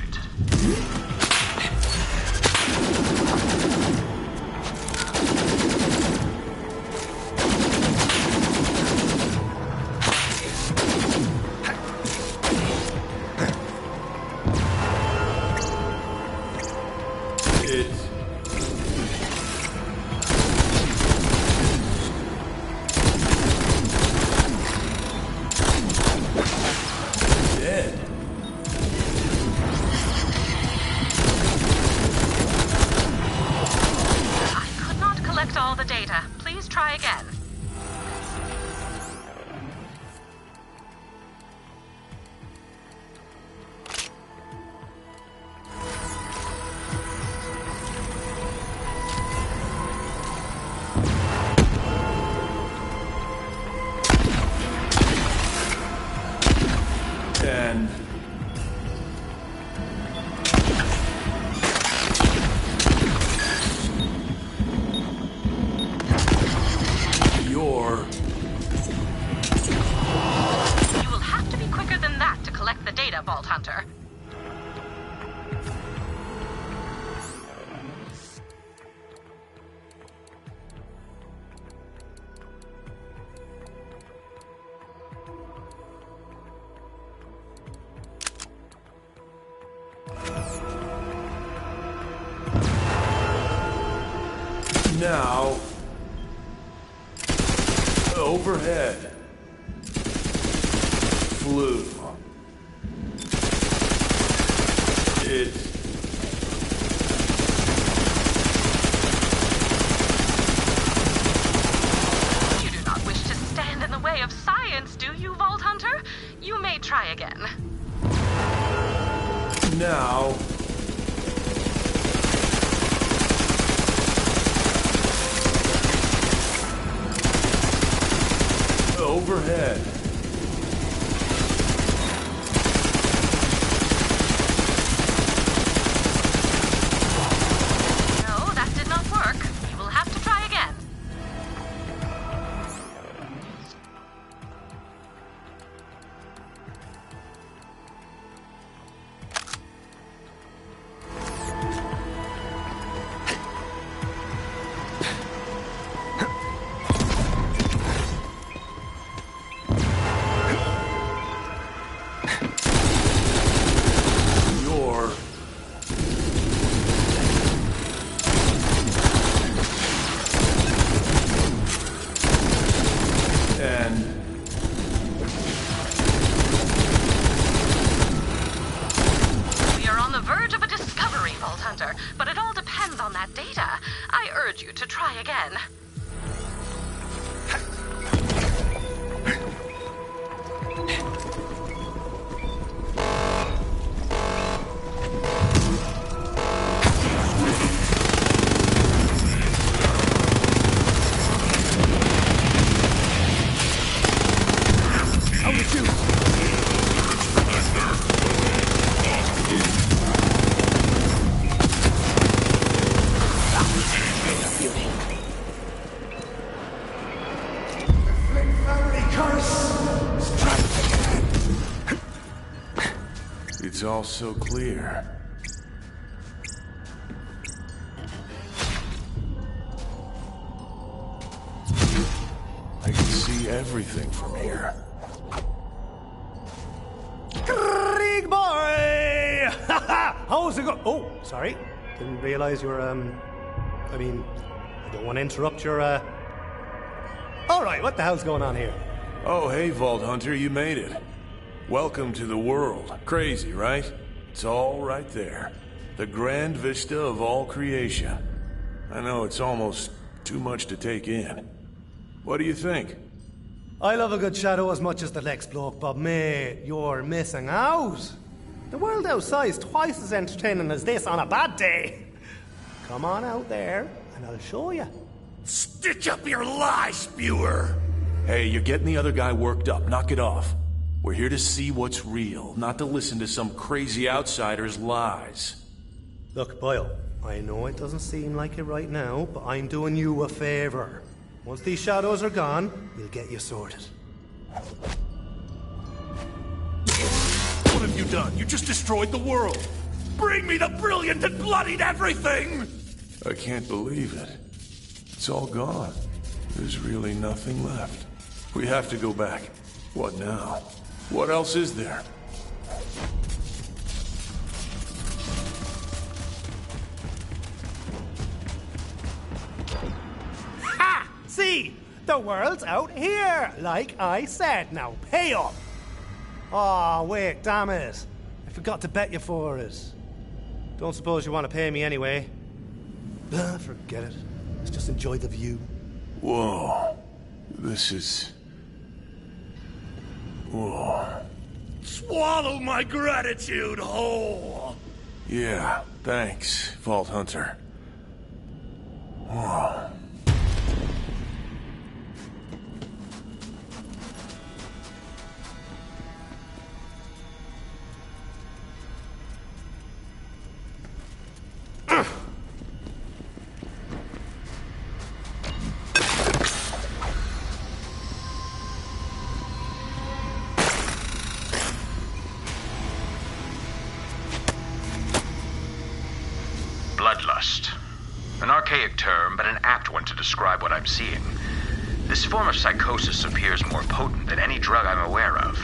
Now, overhead, flew. It You do not wish to stand in the way of science, do you, Vault Hunter? You may try again. now. Overhead. No, that did not work. You will have to try again. But it all depends on that data. I urge you to try again. It's all so clear. I can see everything from here. Krieg boy! How's it go? Oh, sorry. Didn't realize you were, I mean, I don't want to interrupt your, All right, what the hell's going on here? Oh, hey, Vault Hunter, you made it. Welcome to the world. Crazy, right? It's all right there. The grand vista of all creation. I know it's almost too much to take in. What do you think? I love a good shadow as much as the next bloke, but mate, you're missing out. The world outside is twice as entertaining as this on a bad day. Come on out there, and I'll show you. Stitch up your lie, spewer! Hey, you're getting the other guy worked up. Knock it off. We're here to see what's real, not to listen to some crazy outsider's lies. Look, Boyle, I know it doesn't seem like it right now, but I'm doing you a favor. Once these shadows are gone, we'll get you sorted. What have you done? You just destroyed the world! Bring me the brilliant and bloodied everything! I can't believe it. It's all gone. There's really nothing left. We have to go back. What now? What else is there? Ha! See? The world's out here, like I said. Now pay up! Aw, wait, damn it. I forgot to bet you for it. Don't suppose you want to pay me anyway. Forget it. Let's just enjoy the view. Whoa. This is... Whoa. Swallow my gratitude whole! Yeah, thanks, Vault Hunter. Whoa. Bloodlust. An archaic term, but an apt one to describe what I'm seeing. This form of psychosis appears more potent than any drug I'm aware of,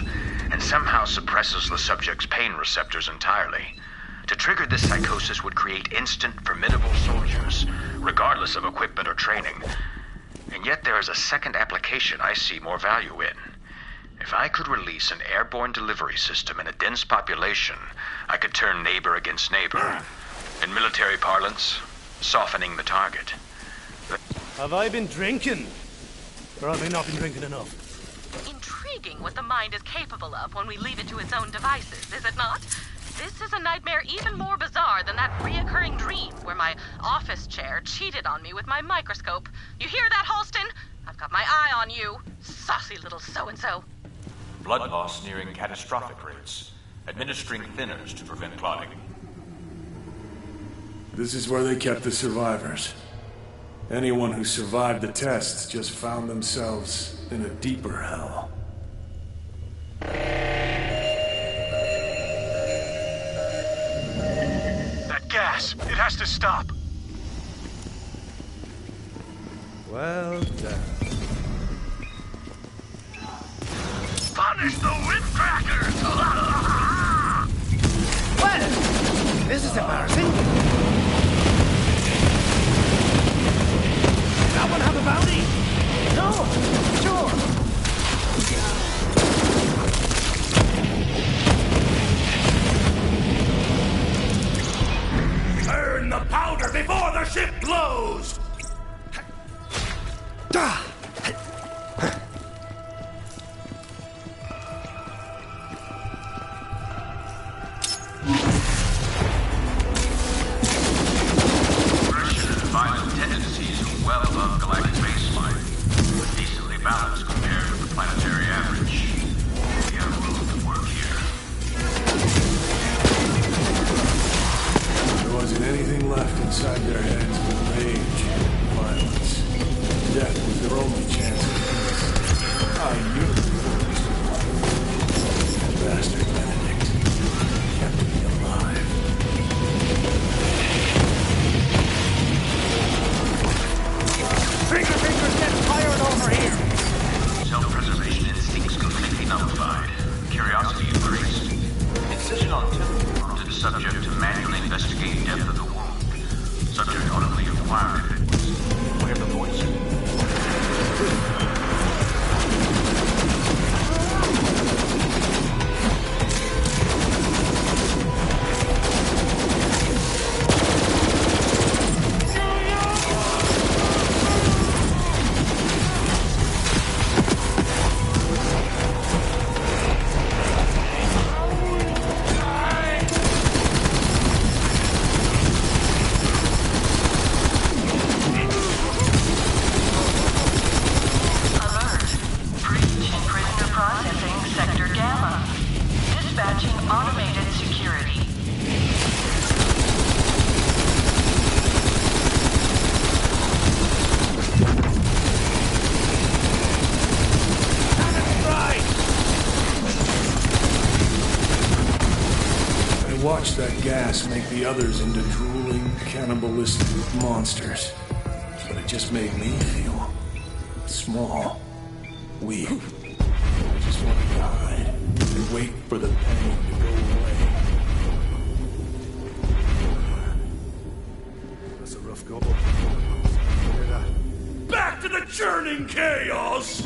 and somehow suppresses the subject's pain receptors entirely. To trigger this psychosis would create instant, formidable soldiers, regardless of equipment or training. And yet there is a second application I see more value in. If I could release an airborne delivery system in a dense population, I could turn neighbor against neighbor. In military parlance, softening the target. Have I been drinking? Or have I not been drinking enough? Intriguing what the mind is capable of when we leave it to its own devices, is it not? This is a nightmare even more bizarre than that reoccurring dream where my office chair cheated on me with my microscope. You hear that, Halston? I've got my eye on you, saucy little so-and-so. Blood loss nearing catastrophic rates. Administering thinners to prevent clotting. This is where they kept the survivors. Anyone who survived the tests just found themselves in a deeper hell. That gas, it has to stop. Well done. Punish the windcrackers! What? This is embarrassing. That one have a bounty? No, sure. Burn the powder before the ship blows! Violent tendencies are well above galactic baseline, but decently balanced compared with the planetary average. We have room to work here. There wasn't anything left inside their heads but rage and violence. Death was their only chance of peace. I knew that bastard Benedict kept me alive. Fingers get tired over here. Self-preservation instincts completely nullified. Curiosity increased. Incision on tip prompted subject to manually investigate depth of the wound. Subject audibly watched that gas make the others into drooling, cannibalistic monsters. But it just made me feel small, weak. I just wanted to hide and wait for the pain to go away. That's a rough go. Back to the churning chaos!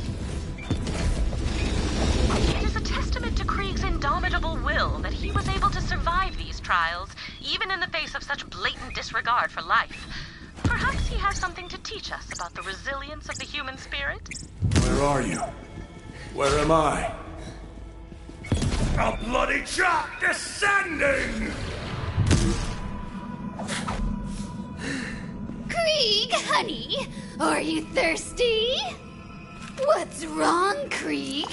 It is a testament to Krieg's indomitable will that he was able to survive these trials, even in the face of such blatant disregard for life. Perhaps he has something to teach us about the resilience of the human spirit? Where are you? Where am I? A bloody chop descending! Krieg, honey, are you thirsty? What's wrong, Krieg?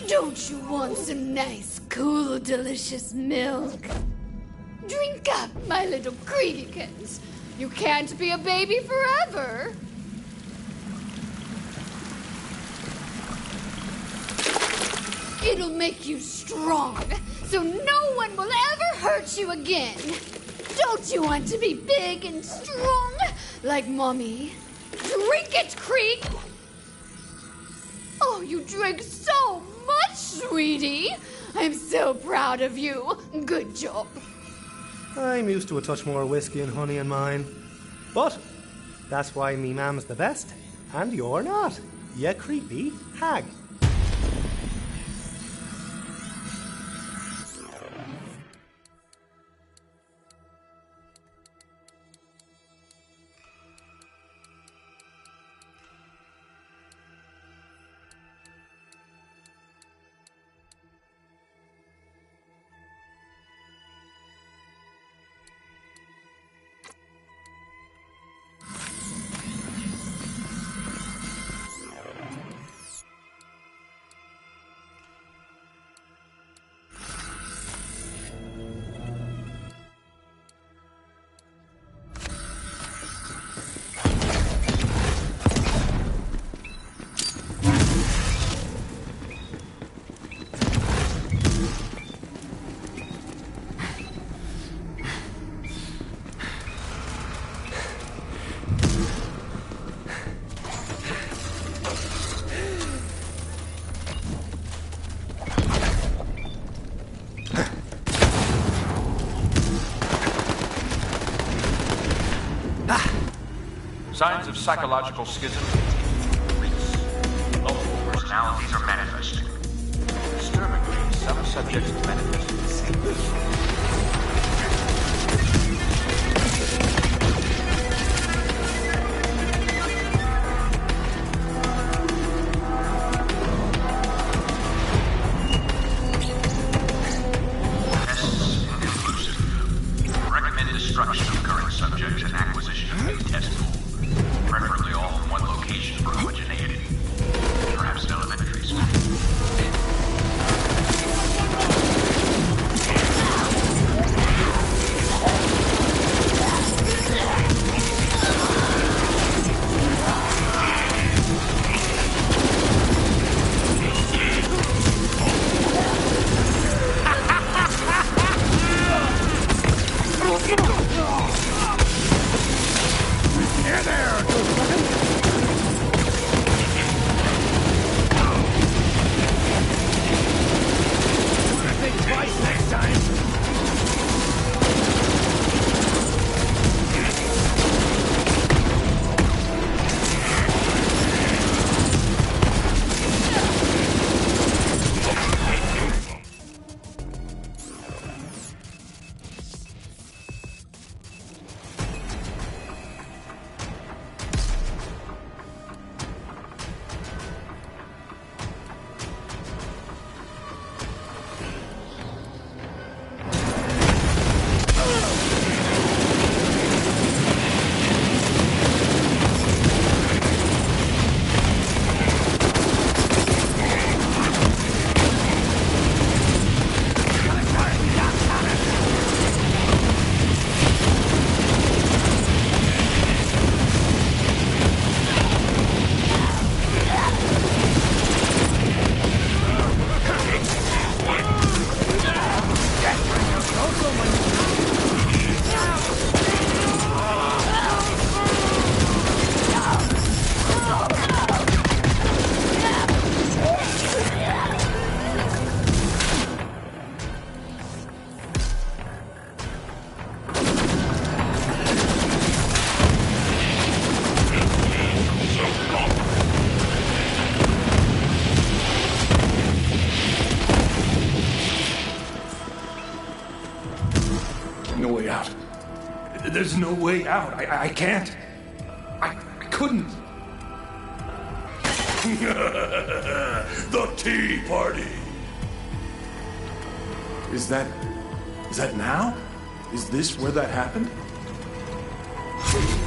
Don't you want some nice, cool, delicious milk? Drink up, my little Kriegikins. You can't be a baby forever. It'll make you strong, so no one will ever hurt you again. Don't you want to be big and strong like Mommy? Drink it, Krieg! Oh, you drink so much, sweetie! I'm so proud of you. Good job. I'm used to a touch more whiskey and honey in mine. But that's why me mam's the best, and you're not, you creepy hag. Signs of psychological schism. Multiple personalities are manifesting. Disturbingly, some subjects manifest the same. Recommend destruction of current subjects and acquisition of new test tools. Preferably all in one location for homogeneity. Perhaps an elementary school. Here there, no way out. I can't. I couldn't. The Tea Party! Is that now? Is this where that happened?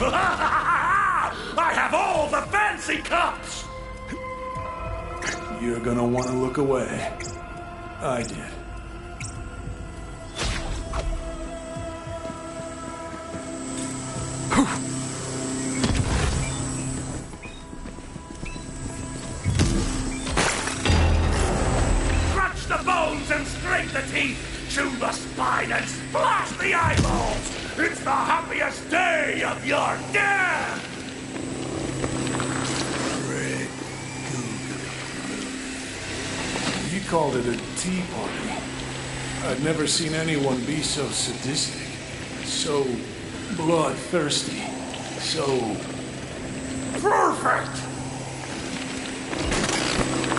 I have all the fancy cups! You're gonna want to look away. I did. Crunch the bones and scrape the teeth! Chew the spine and splash the eyeballs! It's the happiest day of your death! You called it a tea party. I'd never seen anyone be so sadistic, so bloodthirsty, so... Perfect!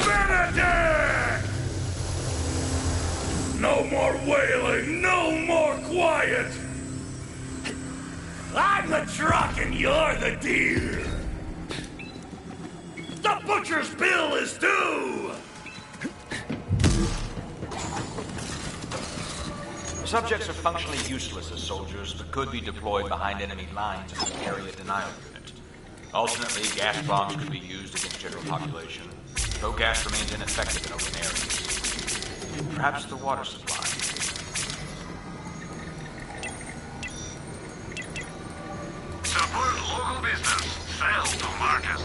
Benedict! No more wailing, no more quiet! I'm the truck and you're the deer! The butcher's bill is due! Subjects are functionally useless as soldiers, but could be deployed behind enemy lines as an area denial unit. Alternately, gas bombs could be used against general population, though gas remains ineffective in open areas. Perhaps the water supply. Support local business. Sell to market.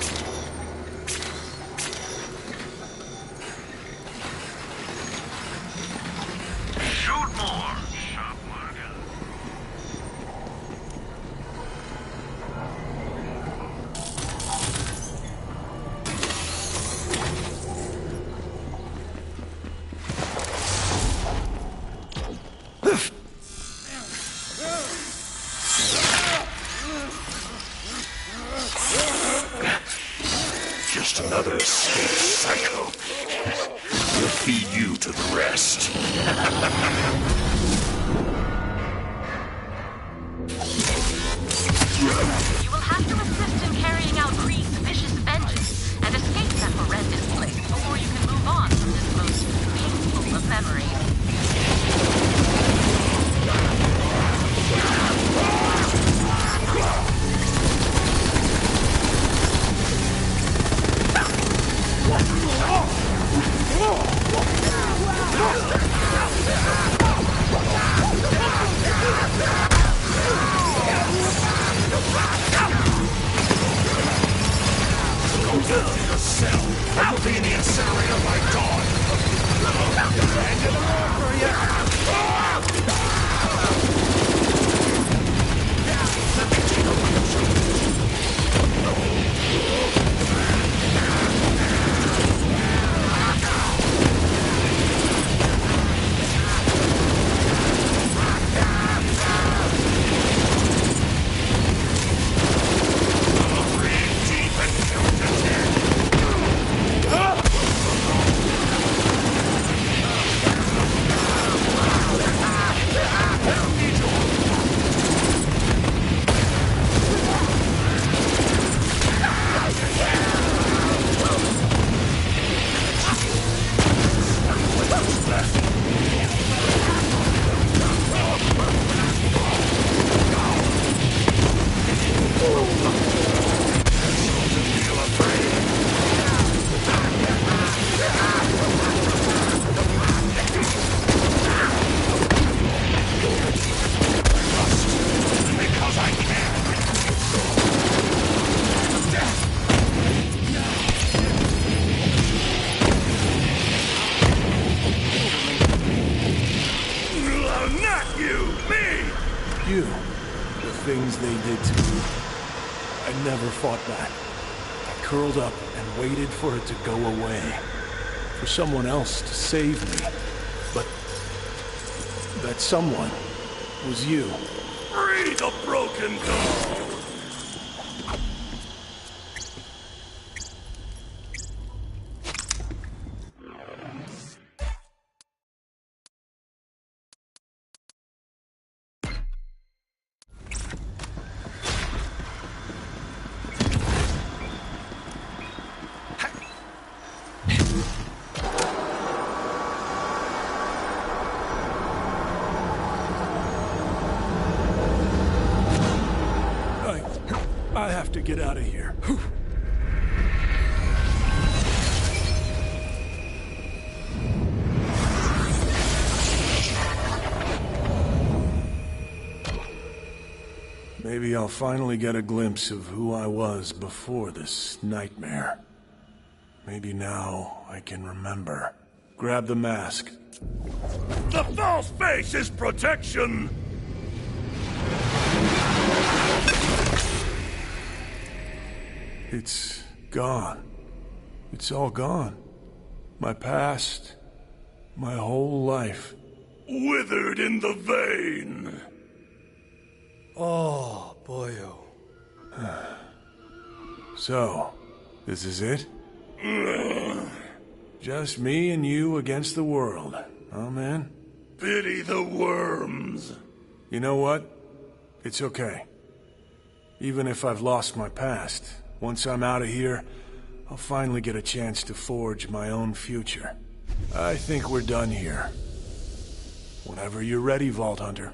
Shoot more. Shop market. Just another escaped psycho. We'll feed you to the rest. You will have to assist in carrying out Krieg's vicious vengeance and escape that horrendous place before you can move on from this most painful of memories. Go down to your cell. I'll be in the incinerator by dawn. You, the things they did to me. I never fought back. I curled up and waited for it to go away. For someone else to save me. But that someone was you. Free the broken doll! I have to get out of here. Maybe I'll finally get a glimpse of who I was before this nightmare. Maybe now I can remember. Grab the mask. The false face is protection! It's gone. It's all gone. My past, my whole life. Withered in the vein. Oh, boyo. So, this is it? Just me and you against the world, huh, man? Pity the worms. You know what? It's okay. Even if I've lost my past, once I'm out of here, I'll finally get a chance to forge my own future. I think we're done here. Whenever you're ready, Vault Hunter.